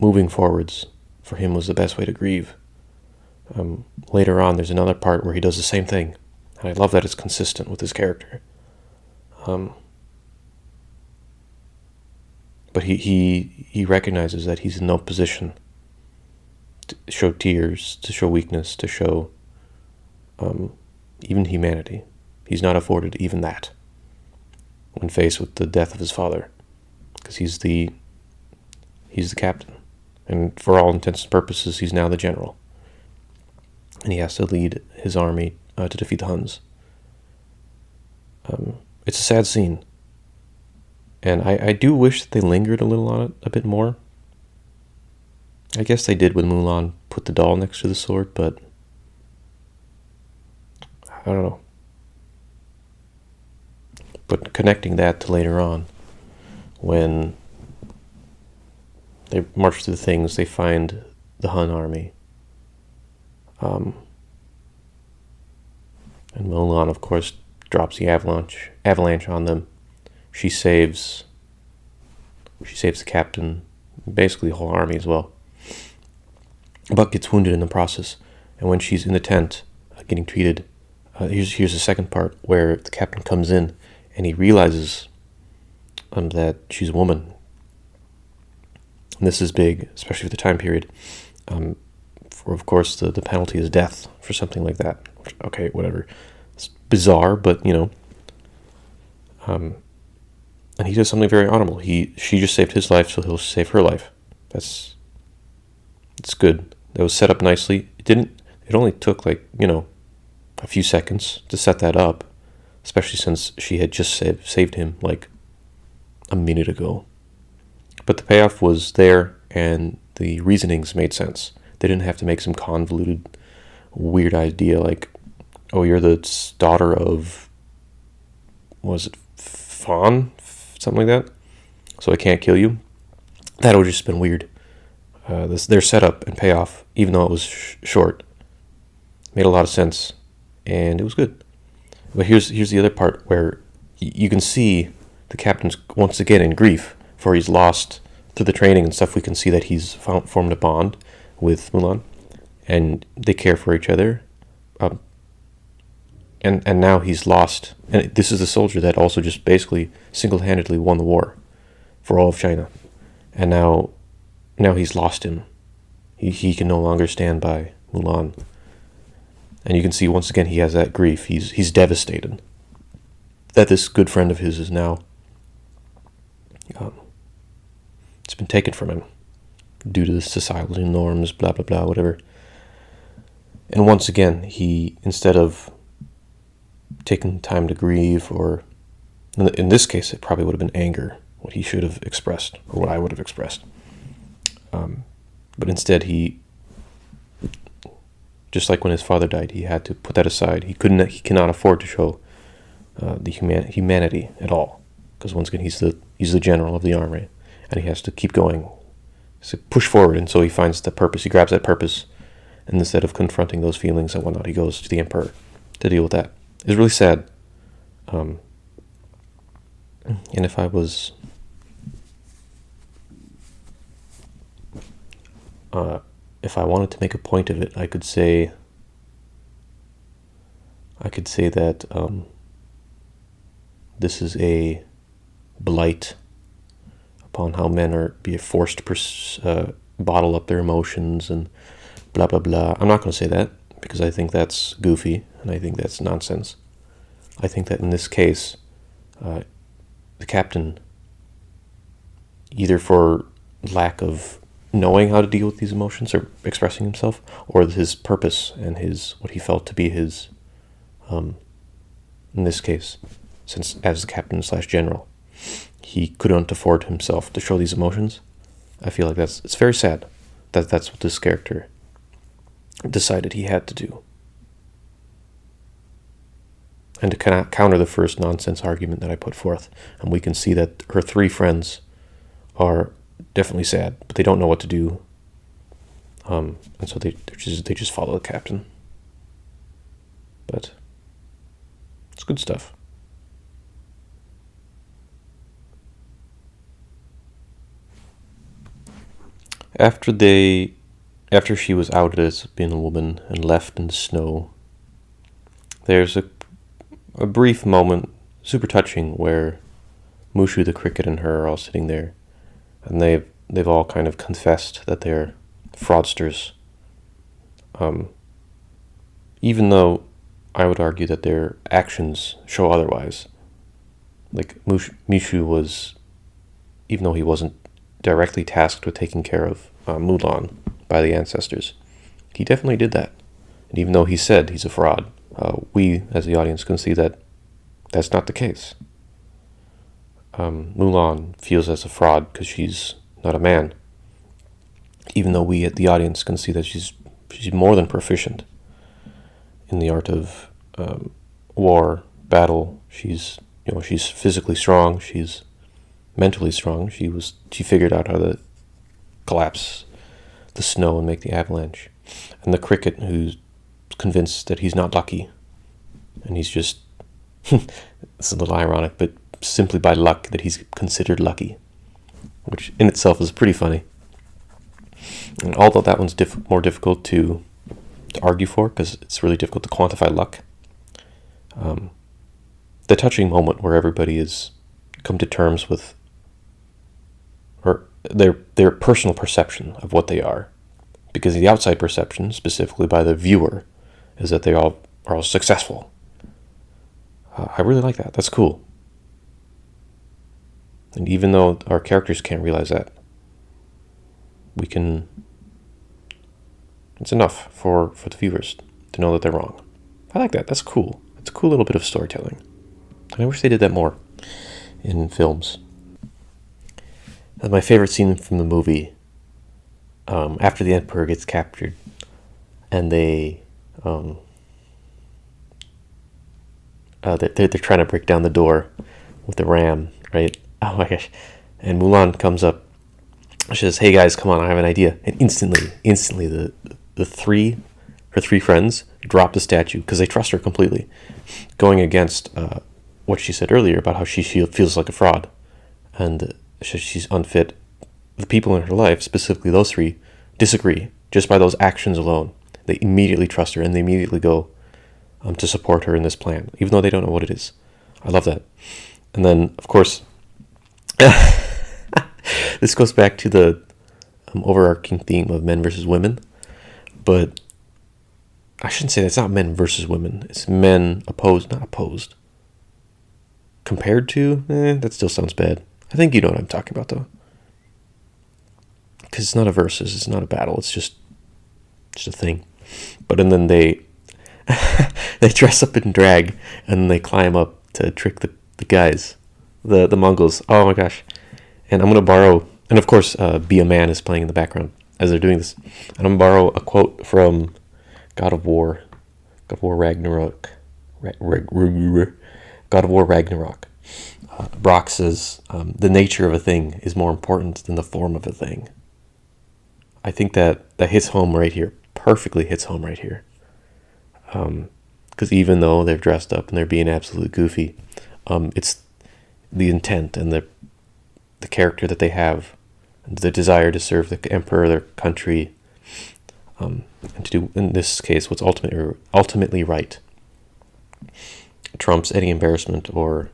moving forwards, for him was the best way to grieve. Later on, there's another part where he does the same thing, and I love that it's consistent with his character. But he recognizes that he's in no position to show tears, to show weakness, to show even humanity. He's not afforded even that when faced with the death of his father, because he's the captain, and for all intents and purposes, he's now the general, and he has to lead his army to defeat the Huns. It's a sad scene, and I do wish that they lingered a little on it a bit more. I guess they did when Mulan put the doll next to the sword, but I don't know. But connecting that to later on, when they march through the things, they find the Hun army. And Mulan, of course, drops the avalanche on them. She saves the captain, basically the whole army as well. But gets wounded in the process. And when she's in the tent, getting treated, here's the second part where the captain comes in and he realizes that she's a woman. And this is big, especially for the time period. For, of course, the penalty is death for something like that. Okay, whatever. It's bizarre, but, and he does something very honorable. She just saved his life, so he'll save her life. It's good. That was set up nicely. It only took a a few seconds to set that up, especially since she had just saved him like a minute ago. But the payoff was there, and the reasonings made sense. They didn't have to make some convoluted, weird idea like, oh, you're the daughter of, was it Fawn? Something like that? So I can't kill you? That would have just been weird. Their setup and payoff, even though it was short, made a lot of sense, and it was good. But here's the other part where you can see the captain's once again in grief, for he's lost through the training and stuff. We can see that he's formed a bond with Mulan, and they care for each other. And now he's lost. And this is the soldier that also just basically single-handedly won the war for all of China. And now he's lost him. He can no longer stand by Mulan. And you can see once again he has that grief. He's devastated that this good friend of his is now it's been taken from him due to the societal norms, blah blah blah, whatever. And once again, he, instead of taking time to grieve, or in this case it probably would have been anger, what he should have expressed, or what I would have expressed, but instead he, just like when his father died, he had to put that aside. He cannot afford to show the humanity at all, because once again he's the general of the army, and he has to keep going, so push forward. And so he finds the purpose. He grabs that purpose, and instead of confronting those feelings and whatnot, he goes to the emperor to deal with that. It's really sad. And if I was if I wanted to make a point of it, I could say that this is a blight upon how men are forced to bottle up their emotions and blah blah blah. I'm not going to say that, because I think that's goofy and I think that's nonsense. I think that in this case, the captain, either for lack of knowing how to deal with these emotions or expressing himself, or his purpose and what he felt to be his, in this case, since as the captain / general, he couldn't afford himself to show these emotions. I feel like it's very sad that that's what this character decided he had to do. And to kind of counter the first nonsense argument that I put forth, and we can see that her 3 friends are definitely sad, but they don't know what to do, and so they just follow the captain. But it's good stuff. After she was outed as being a woman and left in the snow, there's a brief moment, super touching, where Mushu the cricket and her are all sitting there, and they've all kind of confessed that they're fraudsters. Even though I would argue that their actions show otherwise. Like Mushu was, even though he wasn't directly tasked with taking care of Mulan by the ancestors, he definitely did that. And even though he said he's a fraud, we as the audience can see that that's not the case. Mulan feels as a fraud because she's not a man, even though we at the audience can see that she's more than proficient in the art of war, battle. She's physically strong. She's mentally strong. She figured out how to collapse the snow and make the avalanche. And the cricket, who's convinced that he's not lucky, and he's just it's a little ironic, but simply by luck that he's considered lucky, which in itself is pretty funny. And although that one's more difficult to argue for, because it's really difficult to quantify luck, the touching moment where everybody has come to terms with or their personal perception of what they are, because the outside perception, specifically by the viewer, is that they are all successful. I really like that. That's cool. And even though our characters can't realize that, it's enough for the viewers to know that they're wrong. I like that. That's cool. It's a cool little bit of storytelling. And I wish they did that more in films. And my favorite scene from the movie, after the Emperor gets captured, and they're trying to break down the door with the ram, right? Oh my gosh! And Mulan comes up. She says, "Hey guys, come on! I have an idea!" And instantly, her three friends drop the statue because they trust her completely, going against what she said earlier about how she feels like a fraud, and she's unfit. The people in her life, specifically those three, disagree just by those actions alone. They immediately trust her and they immediately go to support her in this plan, even though they don't know what it is. I love that. And then, of course, this goes back to the overarching theme of men versus women, but I shouldn't say that's not men versus women. It's men not opposed. Compared to, that still sounds bad. I think you know what I'm talking about, though. Because it's not a versus, it's not a battle, it's just a thing. But and then they dress up in drag, and then they climb up to trick the guys, the Mongols. Oh my gosh. And I'm going to borrow, and of course, Be a Man is playing in the background as they're doing this. And I'm going to borrow a quote from God of War Ragnarok. God of War Ragnarok. Brock says, the nature of a thing is more important than the form of a thing. I think that hits home right here. Perfectly hits home right here. Because even though they're dressed up and they're being absolutely goofy, it's the intent and the character that they have, and the desire to serve the emperor, their country, and to do, in this case, what's ultimately right. Trumps any embarrassment or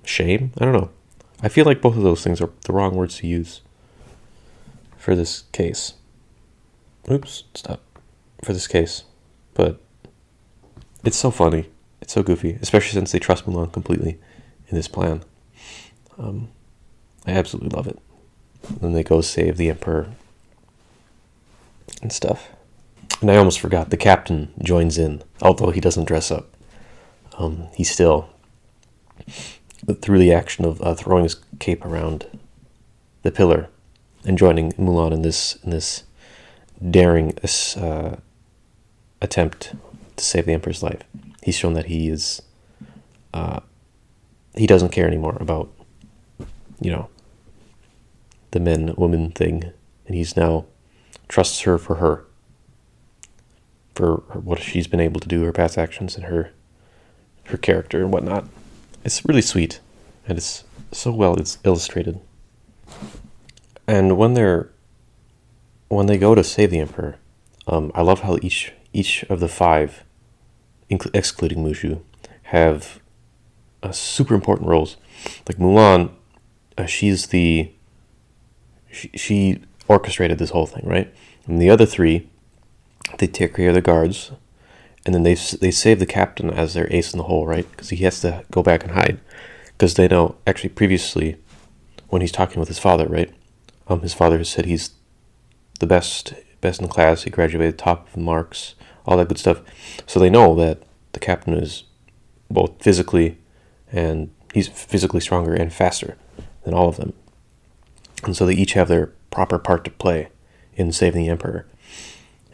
shame. I don't know. I feel like both of those things are the wrong words to use for this case. Oops, stop. For this case. But it's so funny. It's so goofy, especially since they trust Mulan completely in this plan. I absolutely love it. And then they go save the emperor and stuff. And I almost forgot, the captain joins in, although he doesn't dress up. He's still, through the action of throwing his cape around the pillar and joining Mulan in this daring attempt to save the emperor's life. He's shown that he doesn't care anymore about, the men-woman thing, and he's now trusts her for what she's been able to do, her past actions, and her character and whatnot. It's really sweet, and it's so well illustrated. And when they go to save the emperor, I love how each of the five, excluding Mushu, have super important roles. Like Mulan, she orchestrated this whole thing, right? And the other three, they take care of the guards, and then they save the captain as their ace in the hole, right? Because he has to go back and hide. Because they know, actually, previously, when he's talking with his father, right? His father has said he's the best in class. He graduated top of the marks, all that good stuff. So they know that the captain is both physically, and he's physically stronger and faster than all of them. And so they each have their proper part to play in saving the emperor.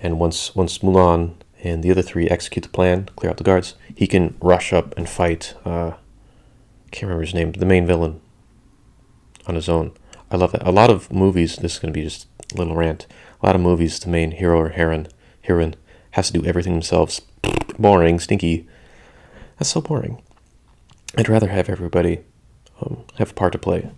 And once Mulan and the other three execute the plan, clear out the guards, he can rush up and fight, can't remember his name, the main villain on his own. I love that. A lot of movies, this is going to be just a little rant, a lot of movies, the main hero or heroine has to do everything themselves. Boring, stinky. That's so boring. I'd rather have everybody have a part to play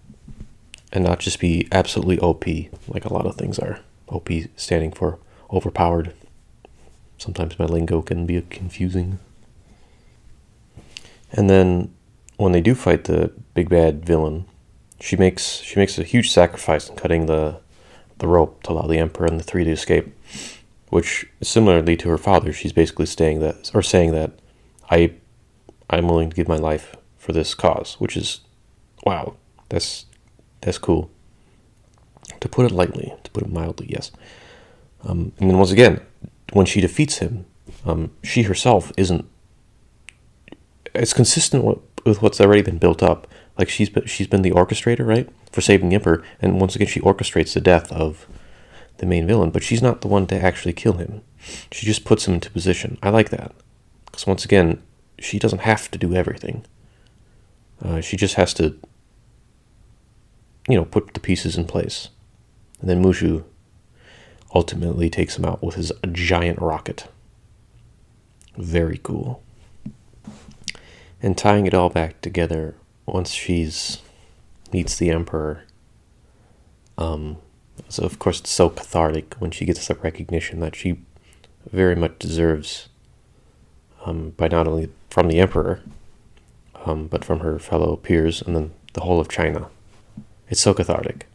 and not just be absolutely OP, like a lot of things are. OP standing for overpowered. Sometimes my lingo can be confusing. And then when they do fight the big bad villain, she makes a huge sacrifice in cutting the rope to allow the emperor and the three to escape. Which, similarly to her father, she's basically saying that I'm willing to give my life for this cause, which is, wow, that's cool. To put it lightly, to put it mildly, yes. And then once again, when she defeats him, she herself isn't. It's consistent with what's already been built up. Like she's been the orchestrator, right, for saving the Emperor, and once again she orchestrates the death of the main villain, but she's not the one to actually kill him. She just puts him into position. I like that, because once again, she doesn't have to do everything. She just has to, put the pieces in place, and then Mushu ultimately takes him out with his giant rocket. Very cool. And tying it all back together, once she's meets the Emperor, so of course it's so cathartic when she gets the recognition that she very much deserves, by not only from the Emperor, but from her fellow peers and then the whole of China. It's so cathartic.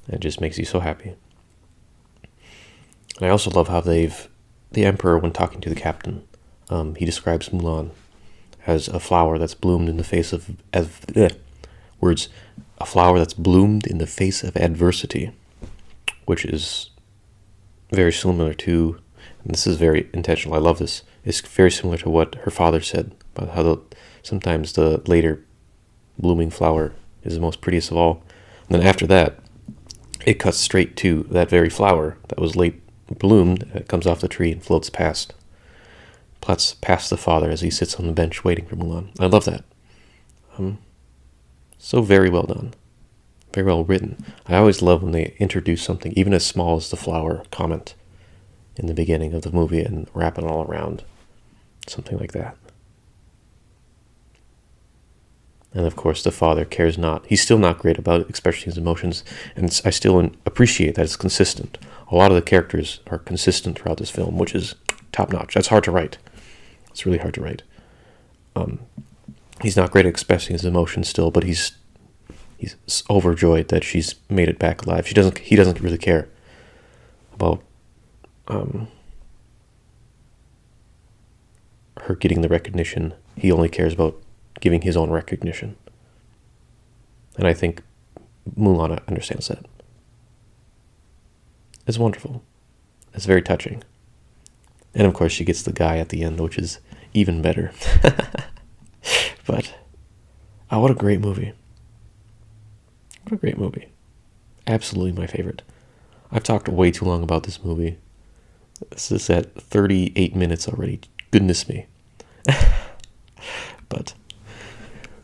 It just makes you so happy. And I also love how the Emperor, when talking to the captain, he describes Mulan as a flower that's bloomed in the face of a flower that's bloomed in the face of adversity, which is very similar to, and this is very intentional, I love this, it's very similar to what her father said about how sometimes the later blooming flower is the most prettiest of all. And then after that, it cuts straight to that very flower that was late bloomed. It comes off the tree and floats past the father as he sits on the bench waiting for Mulan. I love that. So very well done. Very well written. I always love when they introduce something, even as small as the flower comment in the beginning of the movie, and wrap it all around. Something like that. And of course, the father cares not. He's still not great about expressing his emotions, and I still appreciate that it's consistent. A lot of the characters are consistent throughout this film, which is top-notch. That's hard to write. It's really hard to write. He's not great at expressing his emotions still, but he's overjoyed that she's made it back alive. He doesn't really care about her getting the recognition. He only cares about giving his own recognition. And I think Mulan understands that. It's wonderful. It's very touching. And of course she gets the guy at the end, which is even better. But, what a great movie. What a great movie. Absolutely my favorite. I've talked way too long about this movie. This is at 38 minutes already. Goodness me. But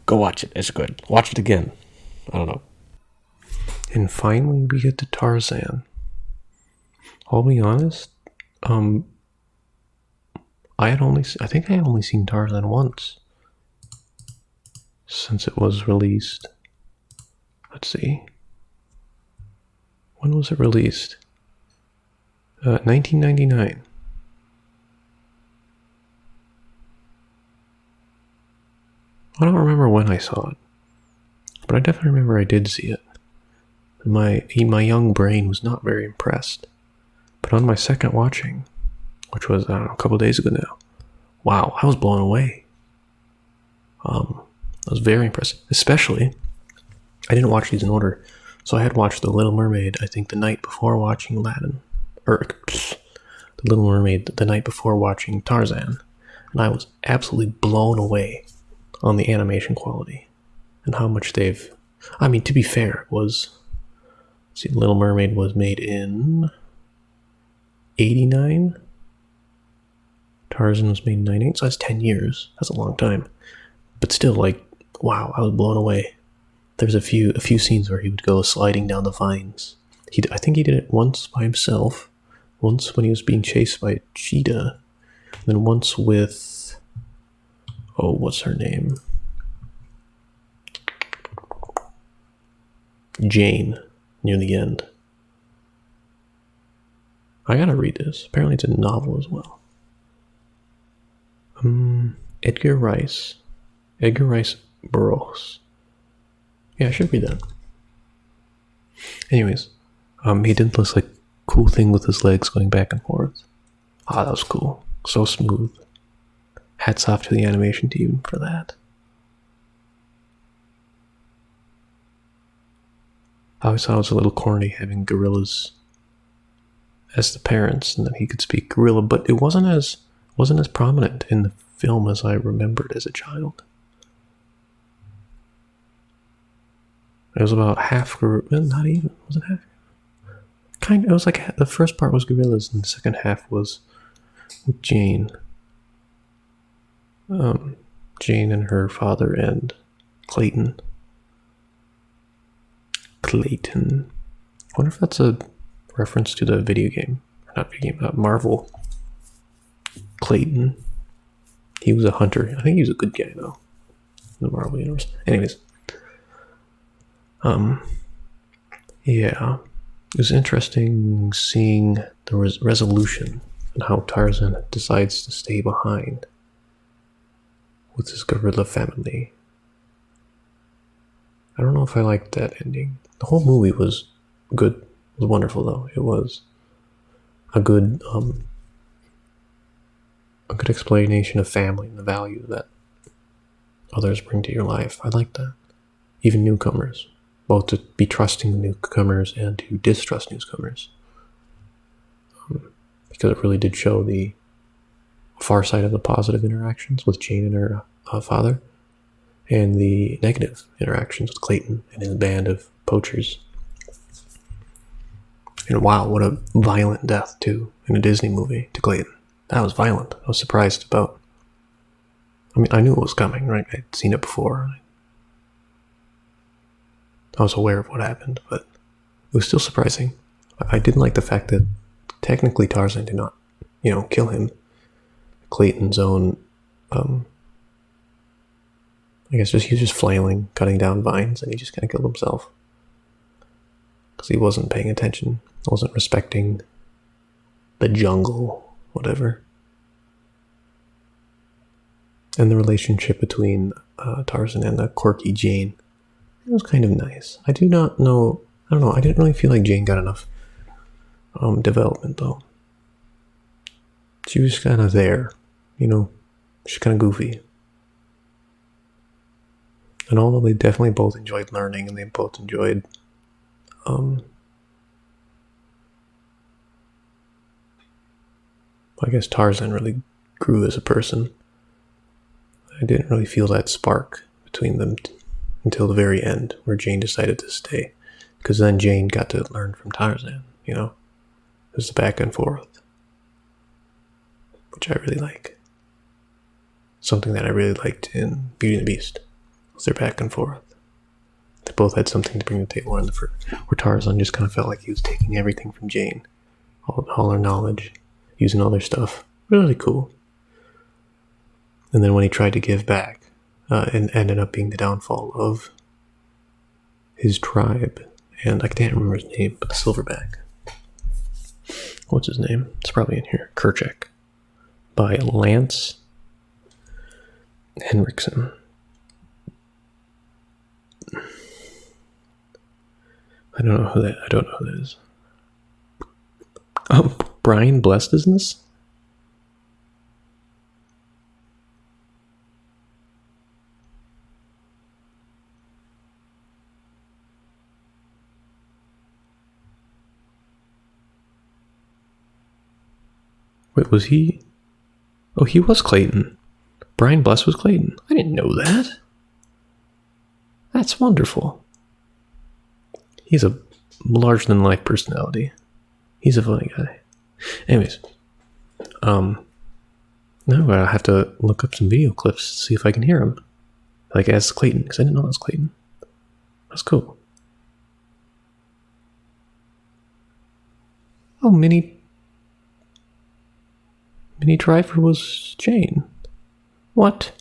go watch it. It's good. Watch it again. I don't know. And finally we get to Tarzan. I'll be honest. I think I had only seen Tarzan once since it was released. Let's see. When was it released? 1999. I don't remember when I saw it, but I definitely remember I did see it. My young brain was not very impressed, but on my second watching, which was, I don't know, a couple of days ago now, wow, I was blown away. I was very impressed. Especially, I didn't watch these in order, so I had watched The Little Mermaid, I think, the night before watching Aladdin. The Little Mermaid the night before watching Tarzan, and I was absolutely blown away on the animation quality and how much they've... I mean, to be fair, Little Mermaid was made in 89. Tarzan was made in 98, so that's 10 years. That's a long time. But still, wow, I was blown away. There's a few scenes where he would go sliding down the vines. I think he did it once by himself, once when he was being chased by a cheetah, and then once with, what's her name? Jane, near the end. I gotta read this. Apparently it's a novel as well. Edgar Rice Burroughs. Yeah, I should read that. Anyways, he did this cool thing with his legs going back and forth. That was cool. So smooth. Hats off to the animation team for that. I always thought it was a little corny having gorillas as the parents, and that he could speak gorilla, but it wasn't as prominent in the film as I remembered as a child. It was about half, not even, was it half? Kind of, it was like the first part was gorillas, and the second half was with Jane. Jane and her father and Clayton. I wonder if that's a reference to the video game. Not video game, Marvel. Clayton. He was a hunter. I think he was a good guy, though. In the Marvel universe. Anyways. Yeah. It was interesting seeing the resolution and how Tarzan decides to stay behind with his gorilla family. I don't know if I liked that ending. The whole movie was good. It was wonderful, though. It was a good explanation of family and the value that others bring to your life. I like that. Even newcomers. Both to be trusting the newcomers and to distrust newcomers. Because it really did show the far side of the positive interactions with Jane and her father, and the negative interactions with Clayton and his band of poachers. And wow, what a violent death, too, in a Disney movie to Clayton. That was violent. I was surprised about. I mean, I knew it was coming, right? I'd seen it before. I was aware of what happened, but it was still surprising. I didn't like the fact that technically Tarzan did not, kill him. Clayton's own, I guess he was just flailing, cutting down vines, and he just kind of killed himself. Because he wasn't paying attention, wasn't respecting the jungle, whatever. And the relationship between Tarzan and the quirky Jane. It was kind of nice. I don't know, I didn't really feel like Jane got enough development, though. She was kind of there, she's kind of goofy. And although they definitely both enjoyed learning, and they both enjoyed I guess Tarzan really grew as a person. I didn't really feel that spark between them until the very end, where Jane decided to stay. Because then Jane got to learn from Tarzan, It was the back and forth. Which I really like. Something that I really liked in Beauty and the Beast was their back and forth. They both had something to bring to the table, where Tarzan just kind of felt like he was taking everything from Jane. All her knowledge, using all their stuff. Really cool. And then when he tried to give back, and ended up being the downfall of his tribe. And I can't remember his name, but the silverback. What's his name? It's probably in here. Kerchak. By Lance Henriksen. I don't know who that is. Oh, Brian Blessed, isn't this? Wait, was he? Oh, he was Clayton. Brian Bless was Clayton. I didn't know that. That's wonderful. He's a larger-than-life personality. He's a funny guy. Anyways, now I have to look up some video clips to see if I can hear him, like as Clayton, because I didn't know that was Clayton. That's cool. Oh, Minnie Driver was Jane. What?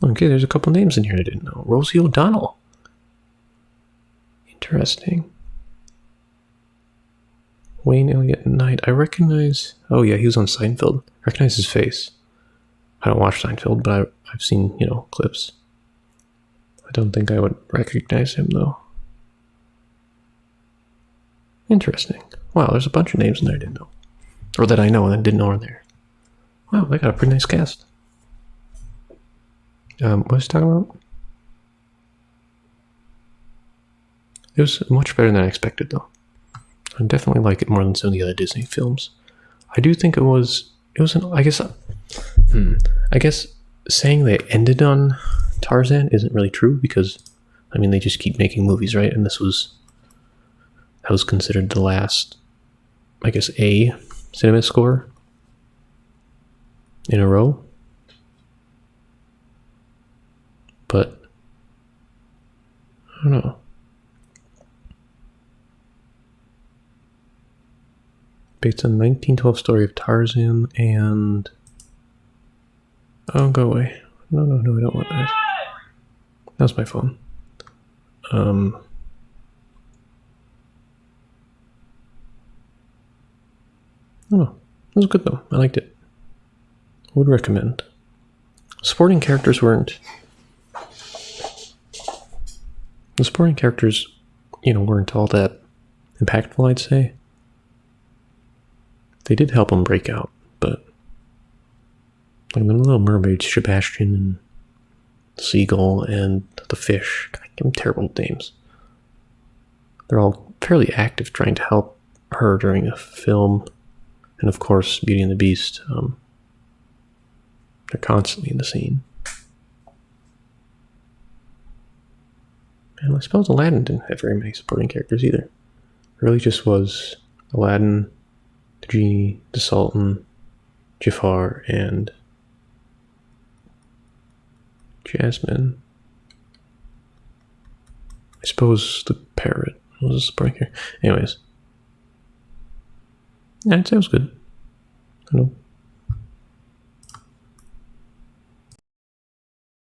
Okay, there's a couple names in here I didn't know. Rosie O'Donnell. Interesting. Wayne Elliott Knight. I recognize... Oh yeah, he was on Seinfeld. I recognize his face. I don't watch Seinfeld, but I've seen, clips. I don't think I would recognize him, though. Interesting. Wow, there's a bunch of names in there I didn't know. Or that I know and I didn't know are there. Wow, they got a pretty nice cast. What was he talking about? It was much better than I expected, though. I definitely like it more than some of the other Disney films. I do think it was I guess saying they ended on Tarzan isn't really true because, I mean, they just keep making movies, right? And that was considered the last, I guess, A cinema score in a row. But I don't know. Based on the 1912 story of Tarzan and... Oh, go away. No, I don't want that. That's my phone. I don't know. It was good, though. I liked it. Would recommend. Supporting characters weren't... The supporting characters, weren't all that impactful, I'd say. They did help him break out, but... Like the Little Mermaid, Sebastian, and Seagull, and the fish. God, give them terrible names. They're all fairly active trying to help her during a film. And of course, Beauty and the Beast. They're constantly in the scene. And I suppose Aladdin didn't have very many supporting characters either. It really just was Aladdin, the Genie, the Sultan, Jafar, and Jasmine. I suppose the parrot was a supporting character. Anyways. Yeah, I'd say it was good. I know